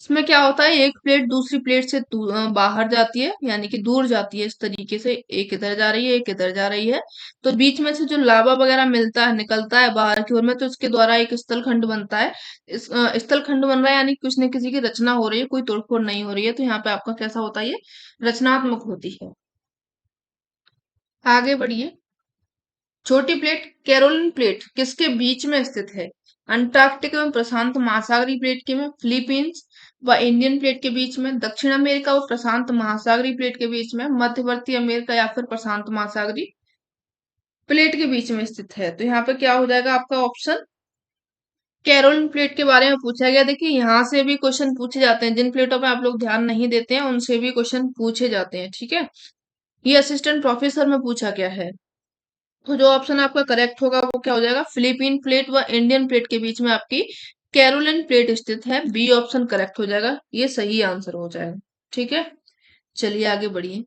इसमें क्या होता है? एक प्लेट दूसरी प्लेट से बाहर जाती है, यानी कि दूर जाती है। इस तरीके से एक इधर जा रही है, एक इधर जा रही है। तो बीच में से जो लावा वगैरह मिलता है, निकलता है बाहर की ओर में, तो इसके द्वारा एक स्थल खंड बनता है। इस स्थल खंड बन रहा है यानी कुछ न किसी की रचना हो रही है, कोई तोड़फोड़ नहीं हो रही है। तो यहाँ पे आपका कैसा होता है? ये रचनात्मक होती है। आगे बढ़िए। छोटी प्लेट कैरोलिन प्लेट किसके बीच में स्थित है? अंटार्कटिक एवं प्रशांत महासागरीय प्लेट के में, फिलीपींस व इंडियन प्लेट के बीच में, दक्षिण अमेरिका व प्रशांत महासागरीय प्लेट के बीच में, मध्यवर्ती अमेरिका या फिर प्रशांत महासागरीय प्लेट के बीच में स्थित है। तो यहाँ पे क्या हो जाएगा आपका ऑप्शन? कैरोलिन प्लेट के बारे में पूछा गया। देखिए यहाँ से भी क्वेश्चन पूछे जाते हैं, जिन प्लेटों पे आप लोग ध्यान नहीं देते हैं उनसे भी क्वेश्चन पूछे जाते हैं। ठीक है, ये असिस्टेंट प्रोफेसर में पूछा गया है। तो जो ऑप्शन आपका करेक्ट होगा वो क्या हो जाएगा? फिलीपीन प्लेट व इंडियन प्लेट के बीच में आपकी कैरोलिन प्लेट स्थित है। बी ऑप्शन करेक्ट हो जाएगा, ये सही आंसर हो जाएगा। ठीक है, चलिए आगे बढ़िए।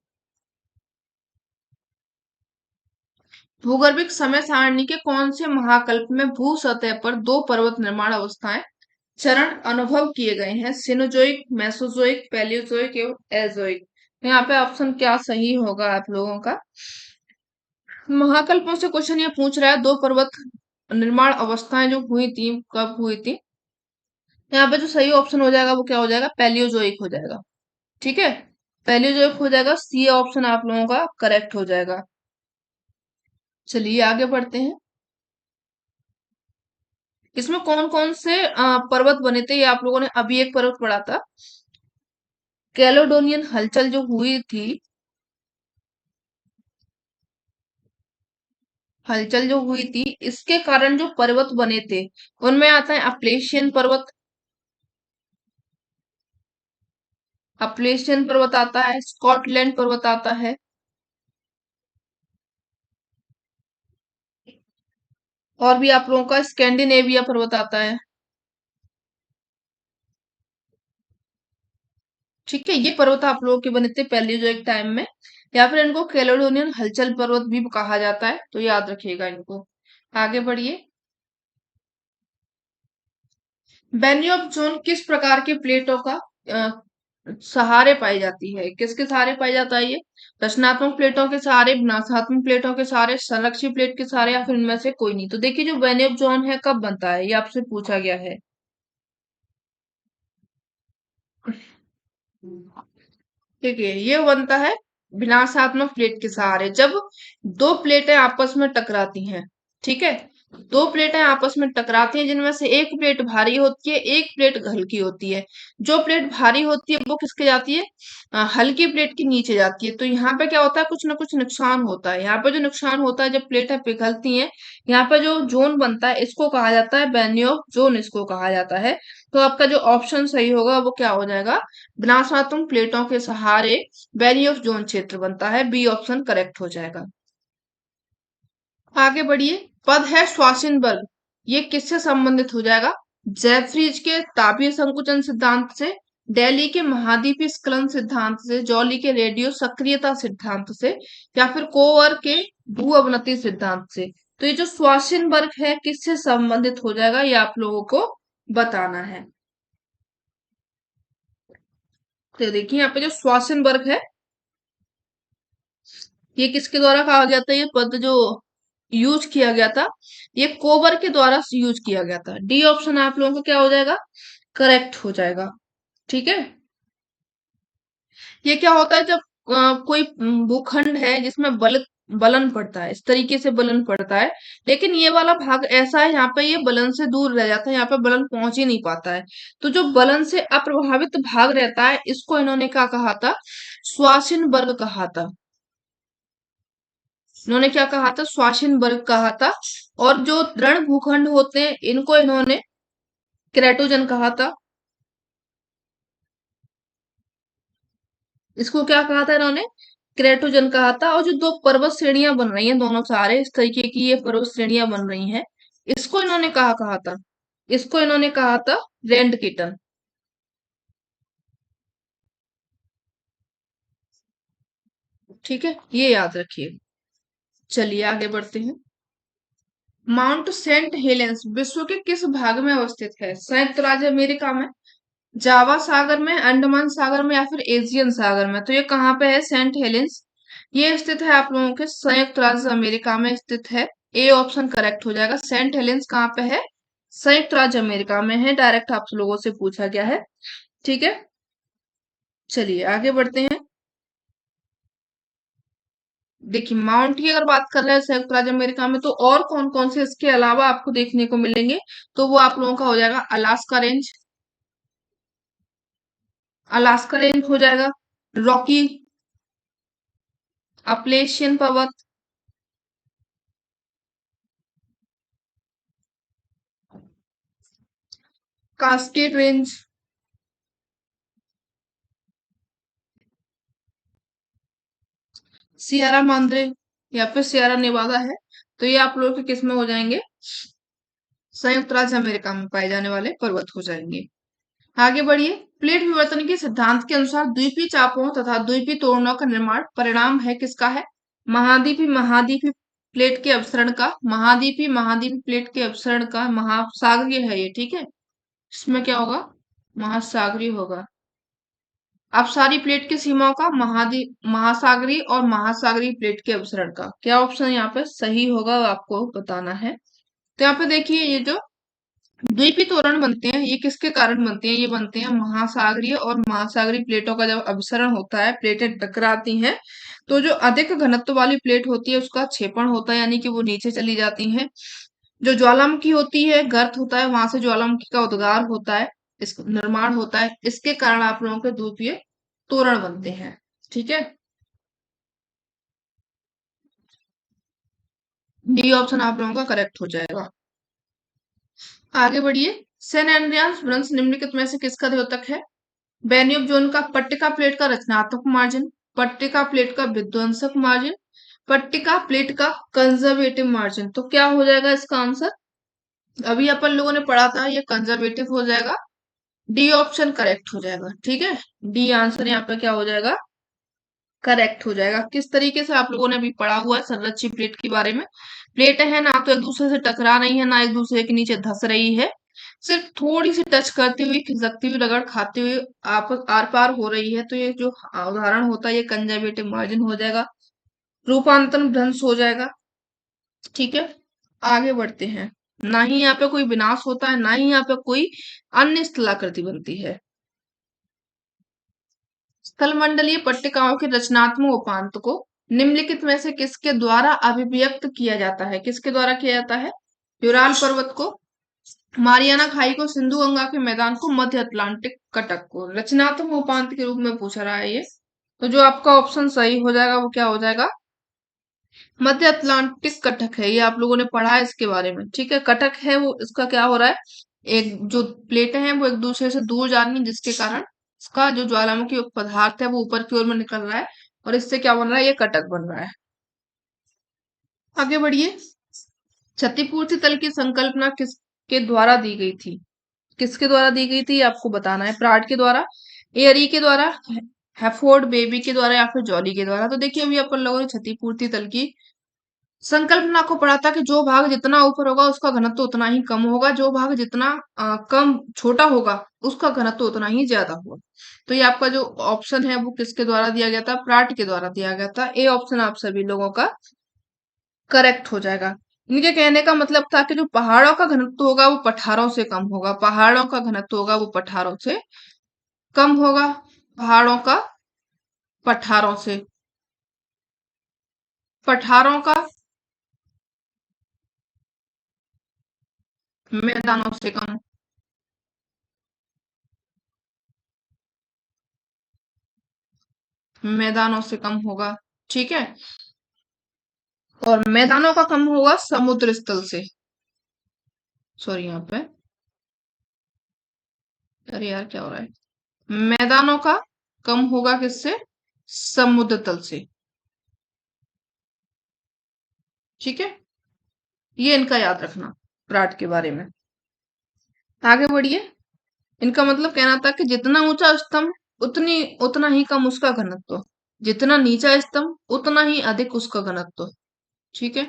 भूगर्भिक समय सारणी के कौन से महाकल्प में भू सतह पर दो पर्वत निर्माण अवस्थाएं चरण अनुभव किए गए हैं? सिनोजोइक, मेसोजोइक, पैलियोजोइक एवं एजोइक। यहाँ पे ऑप्शन क्या सही होगा आप लोगों का? महाकल्पों से क्वेश्चन ये पूछ रहा है, दो पर्वत निर्माण अवस्थाएं जो हुई थी कब हुई थी? यहाँ पे जो सही ऑप्शन हो जाएगा वो क्या हो जाएगा? पैलियोजोइक हो जाएगा। ठीक है, पैलियोजोइक हो जाएगा, सी ऑप्शन आप लोगों का करेक्ट हो जाएगा। चलिए आगे बढ़ते हैं। इसमें कौन कौन से पर्वत बने थे? ये आप लोगों ने अभी एक पर्वत पढ़ा था, कैलोडोनियन हलचल जो हुई थी, हलचल जो हुई थी इसके कारण जो पर्वत बने थे उनमें आता है अपलेशियन पर्वत, अपलेशियन पर्वत आता है, स्कॉटलैंड पर्वत आता है, और भी आप लोगों का स्कैंडिनेविया पर्वत आता है। ठीक है, ये पर्वत आप लोगों के बने थे पैलियोजोइक टाइम में, या फिर इनको कैलोडोनियन हलचल पर्वत भी कहा जाता है, तो याद रखिएगा इनको। आगे बढ़िए। बेन्यू ऑफ जोन किस प्रकार के प्लेटों का अ, सहारे पाई जाती है? किसके सहारे पाई जाता है ये? रचनात्मक प्लेटों के सहारे, विनाशात्मक प्लेटों के सहारे, संरक्षी प्लेट के सहारे, या फिर इनमें से कोई नहीं? तो देखिए, जो बेन्यू ऑफ जोन है कब बनता है ये आपसे पूछा गया है। ठीक है, ये बनता है विनाशात्मक प्लेट के सहारे, जब दो प्लेटें आपस में टकराती हैं। ठीक है, दो प्लेटें आपस में टकराती हैं जिनमें से एक प्लेट भारी होती है, एक प्लेट हल्की होती है। जो प्लेट भारी होती है वो किसके जाती है? हल्की प्लेट के नीचे जाती है। तो यहाँ पे क्या होता है? कुछ ना कुछ नुकसान होता है। यहाँ पे जो नुकसान होता है जब प्लेटें पिघलती हैं, यहाँ पे जो जोन बनता है इसको कहा जाता है बेन्यू जोन, इसको कहा जाता है। तो आपका जो ऑप्शन सही होगा वो क्या हो जाएगा? विनाशात्मक प्लेटों के सहारे वैली ऑफ जोन क्षेत्र बनता है, बी ऑप्शन करेक्ट हो जाएगा। आगे बढ़िए। पद है श्वासिनबर्ग, ये किससे संबंधित हो जाएगा? जैफ्रीज के तापीय संकुचन सिद्धांत से, डेली के महाद्वीपीय स्खलन सिद्धांत से, जॉली के रेडियो सक्रियता सिद्धांत से, या फिर कोवर के भू अवनति सिद्धांत से? तो ये जो श्वासिनबर्ग है किससे संबंधित हो जाएगा ये आप लोगों को बताना है। तो देखिए यहाँ पे जो श्वासेनबर्ग है ये किसके द्वारा कहा गया था? ये पद जो यूज किया गया था ये कोबर के द्वारा यूज किया गया था। डी ऑप्शन आप लोगों को क्या हो जाएगा? करेक्ट हो जाएगा। ठीक है, ये क्या होता है जब कोई भूखंड है जिसमें बलन पड़ता है, इस तरीके से बलन पड़ता है, लेकिन ये वाला भाग ऐसा है यहाँ पे ये बलन से दूर रह जाता है, यहाँ पे बलन पहुंच ही नहीं पाता है। तो जो बलन से अप्रभावित भाग रहता है इसको इन्होंने क्या कहा था? श्वासिन वर्ग कहा था। इन्होंने क्या कहा था? श्वासिन वर्ग कहा था। और जो दृढ़ भूखंड होते हैं इनको इन्होंने क्रेटोजन कहा था। इसको क्या कहा था इन्होंने? क्रेटोजन कहा था। और जो दो पर्वत श्रेणियां बन रही हैं दोनों सहारे, इस तरीके की ये पर्वत श्रेणियां बन रही हैं, इसको इन्होंने कहा कहा था? इसको इन्होंने कहा था रेंड कीटन। ठीक है, ये याद रखिए। चलिए आगे बढ़ते हैं। माउंट सेंट हेलेंस विश्व के किस भाग में अवस्थित है? संयुक्त राज्य अमेरिका में, जावा सागर में, अंडमान सागर में, या फिर एशियन सागर में? तो ये कहाँ पे है सेंट हेलेंस? ये स्थित है आप लोगों के संयुक्त राज्य अमेरिका में स्थित है। ए ऑप्शन करेक्ट हो जाएगा। सेंट हेलेंस कहाँ पे है? संयुक्त राज्य अमेरिका में है। डायरेक्ट आप लोगों से पूछा गया है। ठीक है, चलिए आगे बढ़ते हैं। देखिए, माउंट की अगर बात कर रहे हैं संयुक्त राज्य अमेरिका में, तो और कौन कौन से इसके अलावा आपको देखने को मिलेंगे? तो वो आप लोगों का हो जाएगा अलास्का रेंज, अलास्का रेंज हो जाएगा, रॉकी, अपलेशियन पर्वत, कास्केड रेंज, सियारा मांद्रे, या फिर सियारा नेवादा है। तो ये आप लोगों के किस में हो जाएंगे? संयुक्त राज्य अमेरिका में पाए जाने वाले पर्वत हो जाएंगे। आगे बढ़िए। प्लेट विवर्तन के सिद्धांत के अनुसार द्वीपीय चापों तथा द्वीपीय तोरणों का निर्माण परिणाम है किसका है? महाद्वीपी महाद्वीपी प्लेट के अपसरण का, महाद्वीपी महाद्वीपी प्लेट के अपसरण का, महासागरीय है ये। ठीक है, इसमें क्या होगा? महासागरीय होगा। अब सारी प्लेट की सीमाओं का महाद्वीप महासागरीय और महासागरीय प्लेट के अपसरण का क्या ऑप्शन यहाँ पे सही होगा वो आपको बताना है। तो यहाँ पे देखिए ये जो द्वीपीय तोरण बनते हैं ये किसके कारण बनते हैं, ये बनते हैं महासागरीय और महासागरीय प्लेटों का जब अपसरण होता है, प्लेटें टकराती हैं, तो जो अधिक घनत्व वाली प्लेट होती है उसका क्षेपण होता है, यानी कि वो नीचे चली जाती हैं। जो ज्वालामुखी होती है, गर्त होता है, वहां से ज्वालामुखी का उद्गार होता है, इस निर्माण होता है, इसके कारण आप लोगों के द्वीपीय तोरण बनते हैं। ठीक है, डी ऑप्शन आप लोगों का करेक्ट हो जाएगा। आगे बढ़िए। सेन एंड्रियास वंश निम्नलिखित में से किसका द्योतक है? बेनियोफ जोन का पट्टिका प्लेट का रचनात्मक मार्जिन, पट्टिका प्लेट का विध्वंसक मार्जिन, पट्टिका प्लेट का कंजर्वेटिव मार्जिन। तो क्या हो जाएगा इसका आंसर? अभी अपन लोगों ने पढ़ा था, ये कंजर्वेटिव हो जाएगा। डी ऑप्शन करेक्ट हो जाएगा। ठीक है, डी आंसर यहाँ पे क्या हो जाएगा? करेक्ट हो जाएगा। किस तरीके से आप लोगों ने अभी पढ़ा हुआ है संरक्षित प्लेट के बारे में। प्लेट है ना तो एक दूसरे से टकरा रही है, ना एक दूसरे के नीचे धस रही है, सिर्फ थोड़ी सी टच करती हुई, खिसकती हुई, रगड़ खाती हुई आप आर पार हो रही है। तो ये जो उदाहरण होता है ये कंजर्वेटिव मार्जिन हो जाएगा, रूपांतरण भ्रंश हो जाएगा। ठीक है, आगे बढ़ते हैं। ना ही यहाँ पे कोई विनाश होता है, ना ही यहाँ पे कोई अन्य स्थलाकृति बनती है। स्थलमंडलीय पट्टिकाओं के रचनात्मक उपांत को निम्नलिखित में से किसके द्वारा अभिव्यक्त किया जाता है? किसके द्वारा किया जाता है? यूराल पर्वत को, मारियाना खाई को, सिंधु गंगा के मैदान को, मध्य अटलांटिक कटक को। रचनात्मक उपांत के रूप में पूछा रहा है ये। तो जो आपका ऑप्शन सही हो जाएगा वो क्या हो जाएगा? मध्य अटलांटिक कटक है, ये आप लोगों ने पढ़ा है इसके बारे में। ठीक है, कटक है वो, इसका क्या हो रहा है, एक जो प्लेटें हैं वो एक दूसरे से दूर जा रही हैं, जिसके कारण इसका जो ज्वालामुखी पदार्थ है वो ऊपर की ओर में निकल रहा है, और इससे क्या बन रहा है, ये कटक बन रहा है। आगे बढ़िए। क्षतिपूर्ति तल की संकल्पना किसके द्वारा दी गई थी? किसके द्वारा दी गई थी आपको बताना है। प्राट के द्वारा, एयरी के द्वारा, हैफोर्ड बेबी के द्वारा, या फिर जॉली के द्वारा। तो देखिए अभी अपन लोगों ने क्षतिपूर्ति तल की संकल्पना को पढ़ा था कि जो भाग जितना ऊपर होगा उसका घनत्व उतना ही कम होगा, जो भाग जितना कम छोटा होगा उसका घनत्व उतना ही ज्यादा होगा। तो ये आपका जो ऑप्शन है वो किसके द्वारा दिया गया था? प्राट के द्वारा दिया गया था। ए ऑप्शन आप सभी लोगों का करेक्ट हो जाएगा। इनके कहने का मतलब था कि जो पहाड़ों का घनत्व होगा वो पठारों से कम होगा, पहाड़ों का घनत्व होगा वो पठारों से कम होगा, पहाड़ों का पठारों से, पठारों का मैदानों से कम, मैदानों से कम होगा। ठीक है, और मैदानों का कम होगा समुद्र स्थल से। सॉरी यहाँ पे, अरे यार क्या हो रहा है, मैदानों का कम होगा किससे? समुद्र तल से। ठीक है, ये इनका याद रखना प्राट के बारे में। आगे बढ़िए। इनका मतलब कहना था कि जितना ऊंचा स्तंभ उतनी उतना ही कम उसका घनत्व, जितना नीचा स्तंभ उतना ही अधिक उसका घनत्व। ठीक है,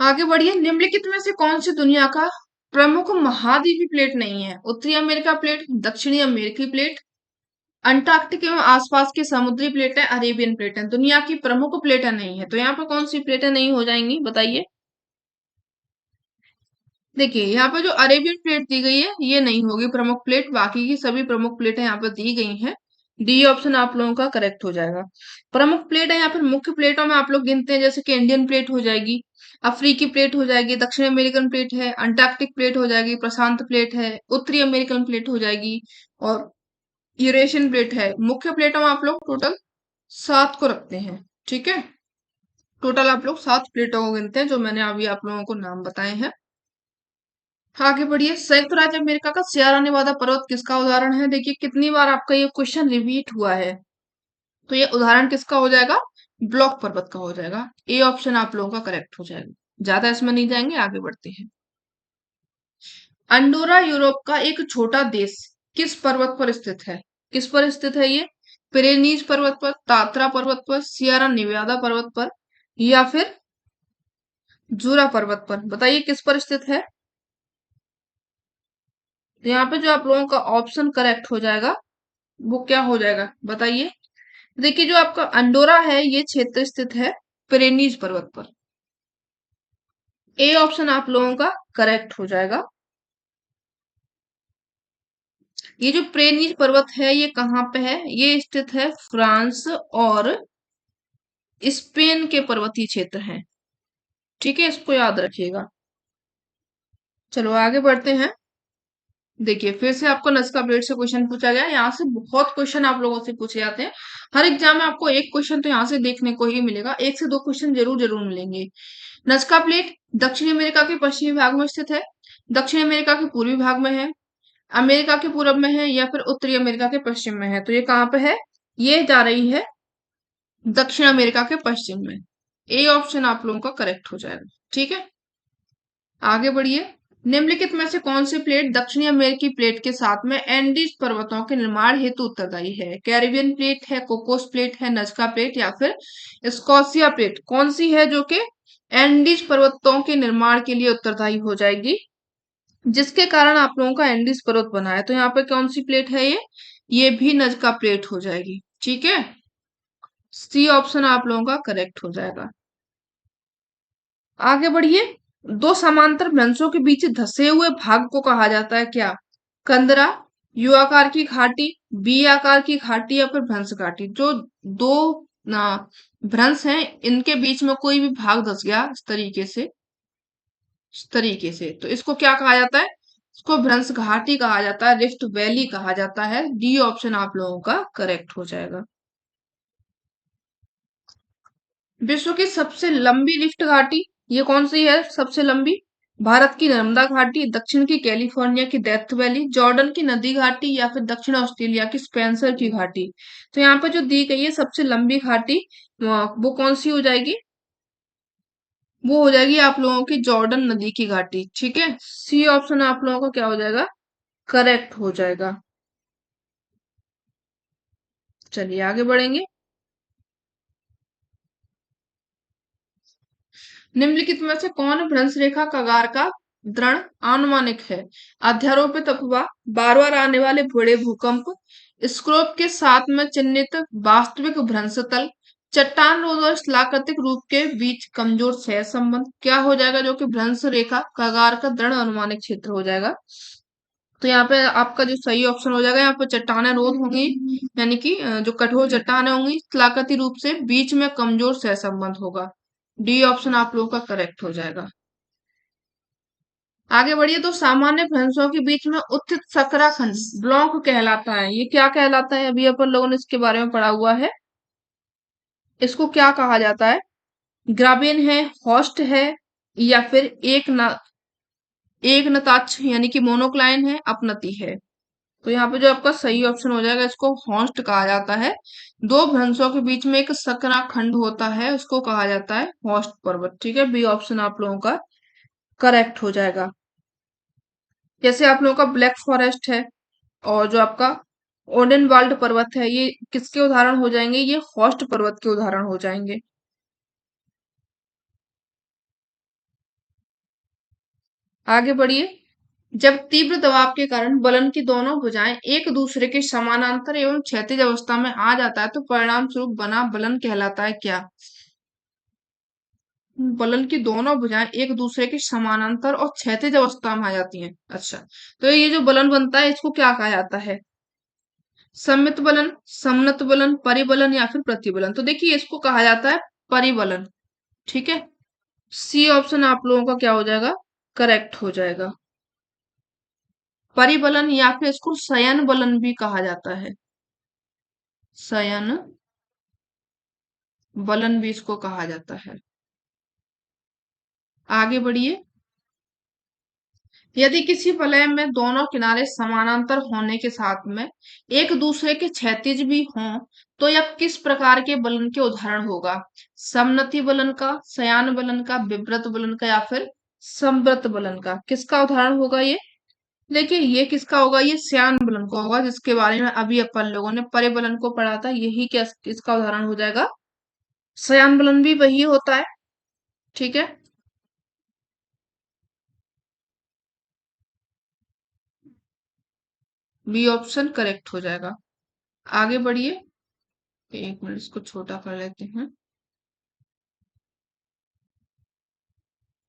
आगे बढ़िए। निम्नलिखित में से कौन सी दुनिया का प्रमुख महाद्वीपीय प्लेट नहीं है? उत्तरी अमेरिका प्लेट, दक्षिणी अमेरिकी प्लेट, अंटार्कटिक एवं आसपास की समुद्री प्लेटें, अरेबियन प्लेटें। दुनिया की प्रमुख प्लेटें नहीं है, तो यहाँ पर कौन सी प्लेटें नहीं हो जाएंगी बताइए। देखिए यहाँ पे जो अरेबियन प्लेट दी गई है ये नहीं होगी प्रमुख प्लेट, बाकी की सभी प्रमुख प्लेटें यहाँ पे दी गई हैं। डी ऑप्शन आप लोगों का करेक्ट हो जाएगा। प्रमुख प्लेट है यहाँ पर, मुख्य प्लेटों में आप लोग गिनते हैं जैसे कि इंडियन प्लेट हो जाएगी, अफ्रीकी प्लेट हो जाएगी, दक्षिण अमेरिकन प्लेट है, अंटार्कटिक प्लेट हो जाएगी, प्रशांत प्लेट है, उत्तरी अमेरिकन प्लेट हो जाएगी, और यूरेशियन प्लेट है। मुख्य प्लेटों में आप लोग टोटल 7 को रखते हैं। ठीक है, टोटल आप लोग 7 प्लेटों को गिनते हैं जो मैंने अभी आप लोगों को नाम बताए हैं। आगे बढ़िए। संयुक्त राज्य अमेरिका का सियारा नेवादा पर्वत किसका उदाहरण है? देखिए कितनी बार आपका ये क्वेश्चन रिपीट हुआ है, तो ये उदाहरण किसका हो जाएगा? ब्लॉक पर्वत का हो जाएगा। ए ऑप्शन आप लोगों का करेक्ट हो जाएगा। ज्यादा इसमें नहीं जाएंगे, आगे बढ़ते हैं। अंडोरा यूरोप का एक छोटा देश किस पर्वत पर स्थित है? किस पर स्थित है ये? पिरेनीज पर्वत पर, तात्रा पर्वत पर, सियारा नेवादा पर्वत पर, या फिर जूरा पर्वत पर? बताइए किस पर स्थित है। तो यहाँ पे जो आप लोगों का ऑप्शन करेक्ट हो जाएगा वो क्या हो जाएगा बताइए। देखिए जो आपका अंडोरा है ये क्षेत्र स्थित है पेरेनीज पर्वत पर। ए ऑप्शन आप लोगों का करेक्ट हो जाएगा। ये जो पेरेनीज पर्वत है ये कहाँ पे है, ये स्थित है फ्रांस और स्पेन के पर्वतीय क्षेत्र हैं। ठीक है, इसको याद रखिएगा। चलो आगे बढ़ते हैं। देखिए फिर से आपको नस्का प्लेट से क्वेश्चन पूछा गया, यहाँ से बहुत क्वेश्चन आप लोगों से पूछे जाते हैं। हर एग्जाम में आपको एक क्वेश्चन तो यहाँ से देखने को ही मिलेगा, एक से दो क्वेश्चन जरूर जरूर मिलेंगे। नस्का प्लेट दक्षिण अमेरिका के पश्चिमी भाग में स्थित है, दक्षिण अमेरिका के पूर्वी भाग में है, अमेरिका के पूरब में है, या फिर उत्तरी अमेरिका के पश्चिम में है। तो ये कहाँ पे है, ये जा रही है दक्षिण अमेरिका के पश्चिम में। ए ऑप्शन आप लोगों का करेक्ट हो जाएगा। ठीक है, आगे बढ़िए। निम्नलिखित में से कौन सी प्लेट दक्षिणी अमेरिकी प्लेट के साथ में एंडीज पर्वतों के निर्माण हेतु उत्तरदायी है, कैरिबियन प्लेट है, कोकोस प्लेट है, नजका प्लेट या फिर स्कॉसिया प्लेट। कौन सी है जो कि एंडीज पर्वतों के निर्माण के लिए उत्तरदायी हो जाएगी, जिसके कारण आप लोगों का एंडीज पर्वत बना है। तो यहाँ पे कौन सी प्लेट है ये भी नजका प्लेट हो जाएगी। ठीक है, सी ऑप्शन आप लोगों का करेक्ट हो जाएगा। आगे बढ़िए। दो समांतर भ्रंशों के बीच धसे हुए भाग को कहा जाता है क्या, कंदरा, यू आकार की घाटी, बी आकार की घाटी या फिर भ्रंश घाटी। जो दो ना भ्रंश हैं इनके बीच में कोई भी भाग धस गया इस तरीके से तो इसको क्या कहा जाता है, इसको भ्रंश घाटी कहा जाता है, रिफ्ट वैली कहा जाता है। डी ऑप्शन आप लोगों का करेक्ट हो जाएगा। विश्व की सबसे लंबी लिफ्ट घाटी ये कौन सी है सबसे लंबी, भारत की नर्मदा घाटी, दक्षिण की कैलिफोर्निया की डेथ वैली, जॉर्डन की नदी घाटी या फिर दक्षिण ऑस्ट्रेलिया की स्पेंसर की घाटी। तो यहाँ पे जो दी गई है सबसे लंबी घाटी वो कौन सी हो जाएगी, वो हो जाएगी आप लोगों की जॉर्डन नदी की घाटी। ठीक है, सी ऑप्शन आप लोगों का क्या हो जाएगा, करेक्ट हो जाएगा। चलिए आगे बढ़ेंगे। निम्नलिखित में से कौन भ्रंश रेखा कगार का दृढ़ आनुमानिक है, अध्यारोपित अफवाह, बार बार आने वाले बड़े भूकंप, स्क्रोप के साथ में चिन्हित वास्तविक भ्रंश तल, चट्टान रोध और स्थलाकृतिक रूप के बीच कमजोर सह संबंध। क्या हो जाएगा जो कि भ्रंश रेखा कगार का दृढ़ अनुमानिक क्षेत्र हो जाएगा। तो यहाँ पे आपका जो सही ऑप्शन हो जाएगा, यहाँ पे चट्टाने रोध होंगी, यानी कि जो कठोर चट्टाने होंगी स्थलाकृतिक रूप से, बीच में कमजोर सहसंबंध होगा। डी ऑप्शन आप लोगों का करेक्ट हो जाएगा। आगे बढ़िए। तो सामान्य भ्रंशों के बीच में उत्थित सकराखंड ब्लॉक कहलाता है, ये क्या कहलाता है, अभी अपन लोगों ने इसके बारे में पढ़ा हुआ है। इसको क्या कहा जाता है, ग्राबेन है, हॉस्ट है, या फिर एक नताक्ष यानी कि मोनोक्लाइन है, अपनति है। तो यहाँ पे जो आपका सही ऑप्शन हो जाएगा, इसको हॉस्ट कहा जाता है। दो भ्रंशों के बीच में एक सकरा खंड होता है, उसको कहा जाता है हॉस्ट पर्वत। ठीक है, बी ऑप्शन आप लोगों का करेक्ट हो जाएगा। जैसे आप लोगों का ब्लैक फॉरेस्ट है और जो आपका ओडेनवाल्ड पर्वत है, ये किसके उदाहरण हो जाएंगे, ये हॉस्ट पर्वत के उदाहरण हो जाएंगे। आगे बढ़िए। जब तीव्र दबाव के कारण बलन की दोनों भुजाएं एक दूसरे के समानांतर एवं क्षैतिज अवस्था में आ जाता है तो परिणाम स्वरूप बना बलन कहलाता है क्या, बलन की दोनों भुजाएं एक दूसरे के समानांतर और क्षैतिज अवस्था में आ जाती हैं। अच्छा, तो ये जो बलन बनता है इसको क्या कहा जाता है, सममित बलन, समनत बलन, परिबलन या फिर प्रतिबलन। तो देखिए इसको कहा जाता है परिबलन। ठीक है, सी ऑप्शन आप लोगों का क्या हो जाएगा, करेक्ट हो जाएगा। परिबलन या फिर इसको शयन बलन भी कहा जाता है, शयन बलन भी इसको कहा जाता है। आगे बढ़िए। यदि किसी वलय में दोनों किनारे समानांतर होने के साथ में एक दूसरे के क्षैतिज भी हों तो यह किस प्रकार के बलन के उदाहरण होगा, समनति बलन का, शयान बलन का, विव्रत बलन का या फिर संवृत बलन का। किसका उदाहरण होगा ये, देखिए ये किसका होगा, ये श्यान बलन का होगा, जिसके बारे में अभी अपन लोगों ने परिबलन को पढ़ा था। यही क्या इसका उदाहरण हो जाएगा, श्यान बलन भी वही होता है। ठीक है, बी ऑप्शन करेक्ट हो जाएगा। आगे बढ़िए। एक मिनट इसको छोटा कर लेते हैं।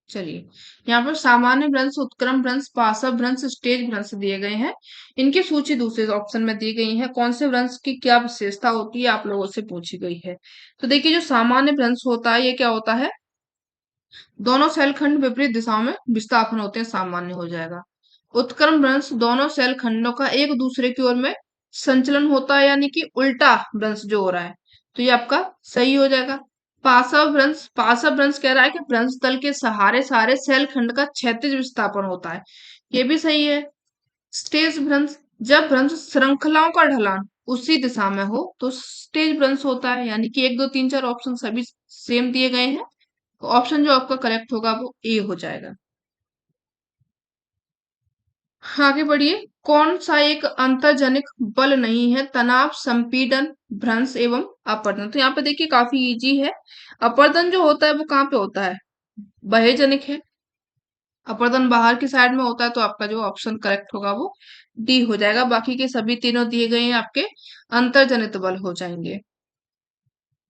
चलिए, यहाँ पर सामान्य भ्रंश, उत्क्रम भ्रंश, पार्श्व भ्रंश, स्टेज भ्रंश दिए गए हैं। इनकी सूची दूसरे ऑप्शन में दी गई है। कौन से भ्रंश की क्या विशेषता होती है आप लोगों से पूछी गई है। तो देखिए, जो सामान्य भ्रंश होता है ये क्या होता है, दोनों सेल खंड विपरीत दिशाओं में विस्थापन होते हैं, सामान्य हो जाएगा। उत्क्रम भ्रंश, दोनों सेल खंडों का एक दूसरे की ओर में संचलन होता है, यानी कि उल्टा भ्रंश जो हो रहा है, तो ये आपका सही हो जाएगा। पार्श्व भ्रंश, पार्श्व भ्रंश कह रहा है कि भ्रंश तल के सहारे सारे सेल खंड का क्षैतिज विस्थापन होता है, ये भी सही है। स्टेज भ्रंश, जब भ्रंश श्रृंखलाओं का ढलान उसी दिशा में हो तो स्टेज भ्रंश होता है, यानी कि एक दो तीन चार ऑप्शन सभी सेम दिए गए हैं। ऑप्शन जो आपका करेक्ट होगा वो ए हो जाएगा। आगे बढ़िए। कौन सा एक अंतर्जनिक बल नहीं है, तनाव, संपीड़न, भ्रंश एवं अपर्दन। तो यहाँ पे देखिए काफी इजी है। अपर्दन जो होता है वो कहाँ पे होता है, बहेजनिक है। अपर्दन बाहर की साइड में होता है, तो आपका जो ऑप्शन करेक्ट होगा वो डी हो जाएगा। बाकी के सभी तीनों दिए गए हैं आपके अंतर्जनित बल हो जाएंगे।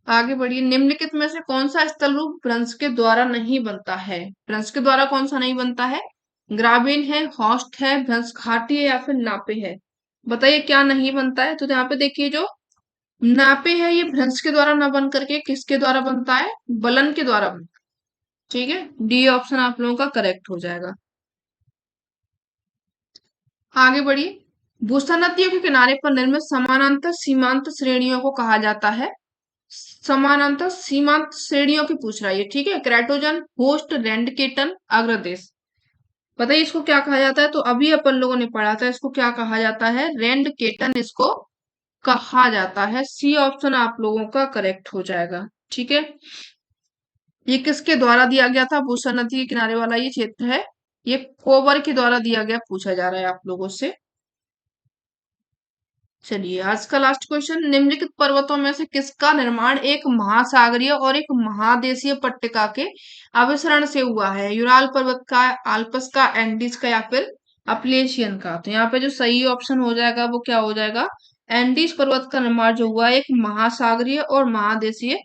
आगे बढ़िए। निम्नलिखित में से कौन सा स्थल रूप भ्रंश के द्वारा नहीं बनता है। भ्रंश के द्वारा कौन सा नहीं बनता है, ग्रामीण है, हॉस्ट है, भ्रंश घाटी है या फिर नापे है। बताइए क्या नहीं बनता है। तो यहाँ पे देखिए, जो नापे है ये भ्रंश के द्वारा न बन करके किसके द्वारा बनता है, बलन के द्वारा बनता है। ठीक है, डी ऑप्शन आप लोगों का करेक्ट हो जाएगा। आगे बढ़िए। भूस्तर नदियों के किनारे पर निर्मित समानांतर सीमांत श्रेणियों को कहा जाता है। समानांतर सीमांत श्रेणियों की पूछ रहा है ये, ठीक है। क्राइटोजन, होस्ट, रेंडकेटन, अग्रदेश। बताइए इसको क्या कहा जाता है। तो अभी अपन लोगों ने पढ़ा था, इसको क्या कहा जाता है, रेंडकेटन इसको कहा जाता है। सी ऑप्शन आप लोगों का करेक्ट हो जाएगा। ठीक है, ये किसके द्वारा दिया गया था, भूस्तर नदी के किनारे वाला ये क्षेत्र है, ये कोबर के द्वारा दिया गया, पूछा जा रहा है आप लोगों से। चलिए, आज का लास्ट क्वेश्चन। निम्नलिखित पर्वतों में से किसका निर्माण एक महासागरीय और एक महादेशीय पट्टिका के अभिसरण से हुआ है। यूराल पर्वत का, आल्पस का, एंडीज का या फिर अपलेशियन का। तो यहाँ पे जो सही ऑप्शन हो जाएगा वो क्या हो जाएगा, एंडीज पर्वत का निर्माण जो हुआ है एक महासागरीय और महादेशीय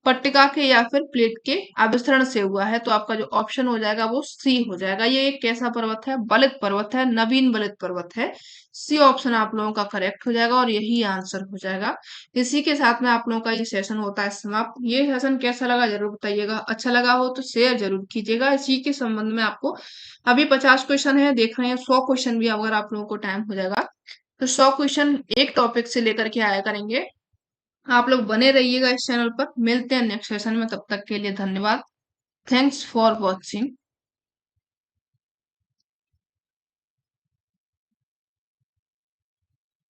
पट्टिका के या फिर प्लेट के अभिसरण से हुआ है। तो आपका जो ऑप्शन हो जाएगा वो सी हो जाएगा। ये एक कैसा पर्वत है, बलित पर्वत है, नवीन बलित पर्वत है। सी ऑप्शन आप लोगों का करेक्ट हो जाएगा और यही आंसर हो जाएगा। इसी के साथ में आप लोगों का ये सेशन होता है समाप्त। ये सेशन कैसा लगा जरूर बताइएगा, अच्छा लगा हो तो शेयर जरूर कीजिएगा। इसी के संबंध में आपको अभी 50 क्वेश्चन है, देख रहे हैं 100 क्वेश्चन भी अगर आप लोगों को टाइम हो जाएगा तो 100 क्वेश्चन एक टॉपिक से लेकर के आया करेंगे। आप लोग बने रहिएगा इस चैनल पर। मिलते हैं नेक्स्ट सेशन में, तब तक के लिए धन्यवाद। Thanks for watching.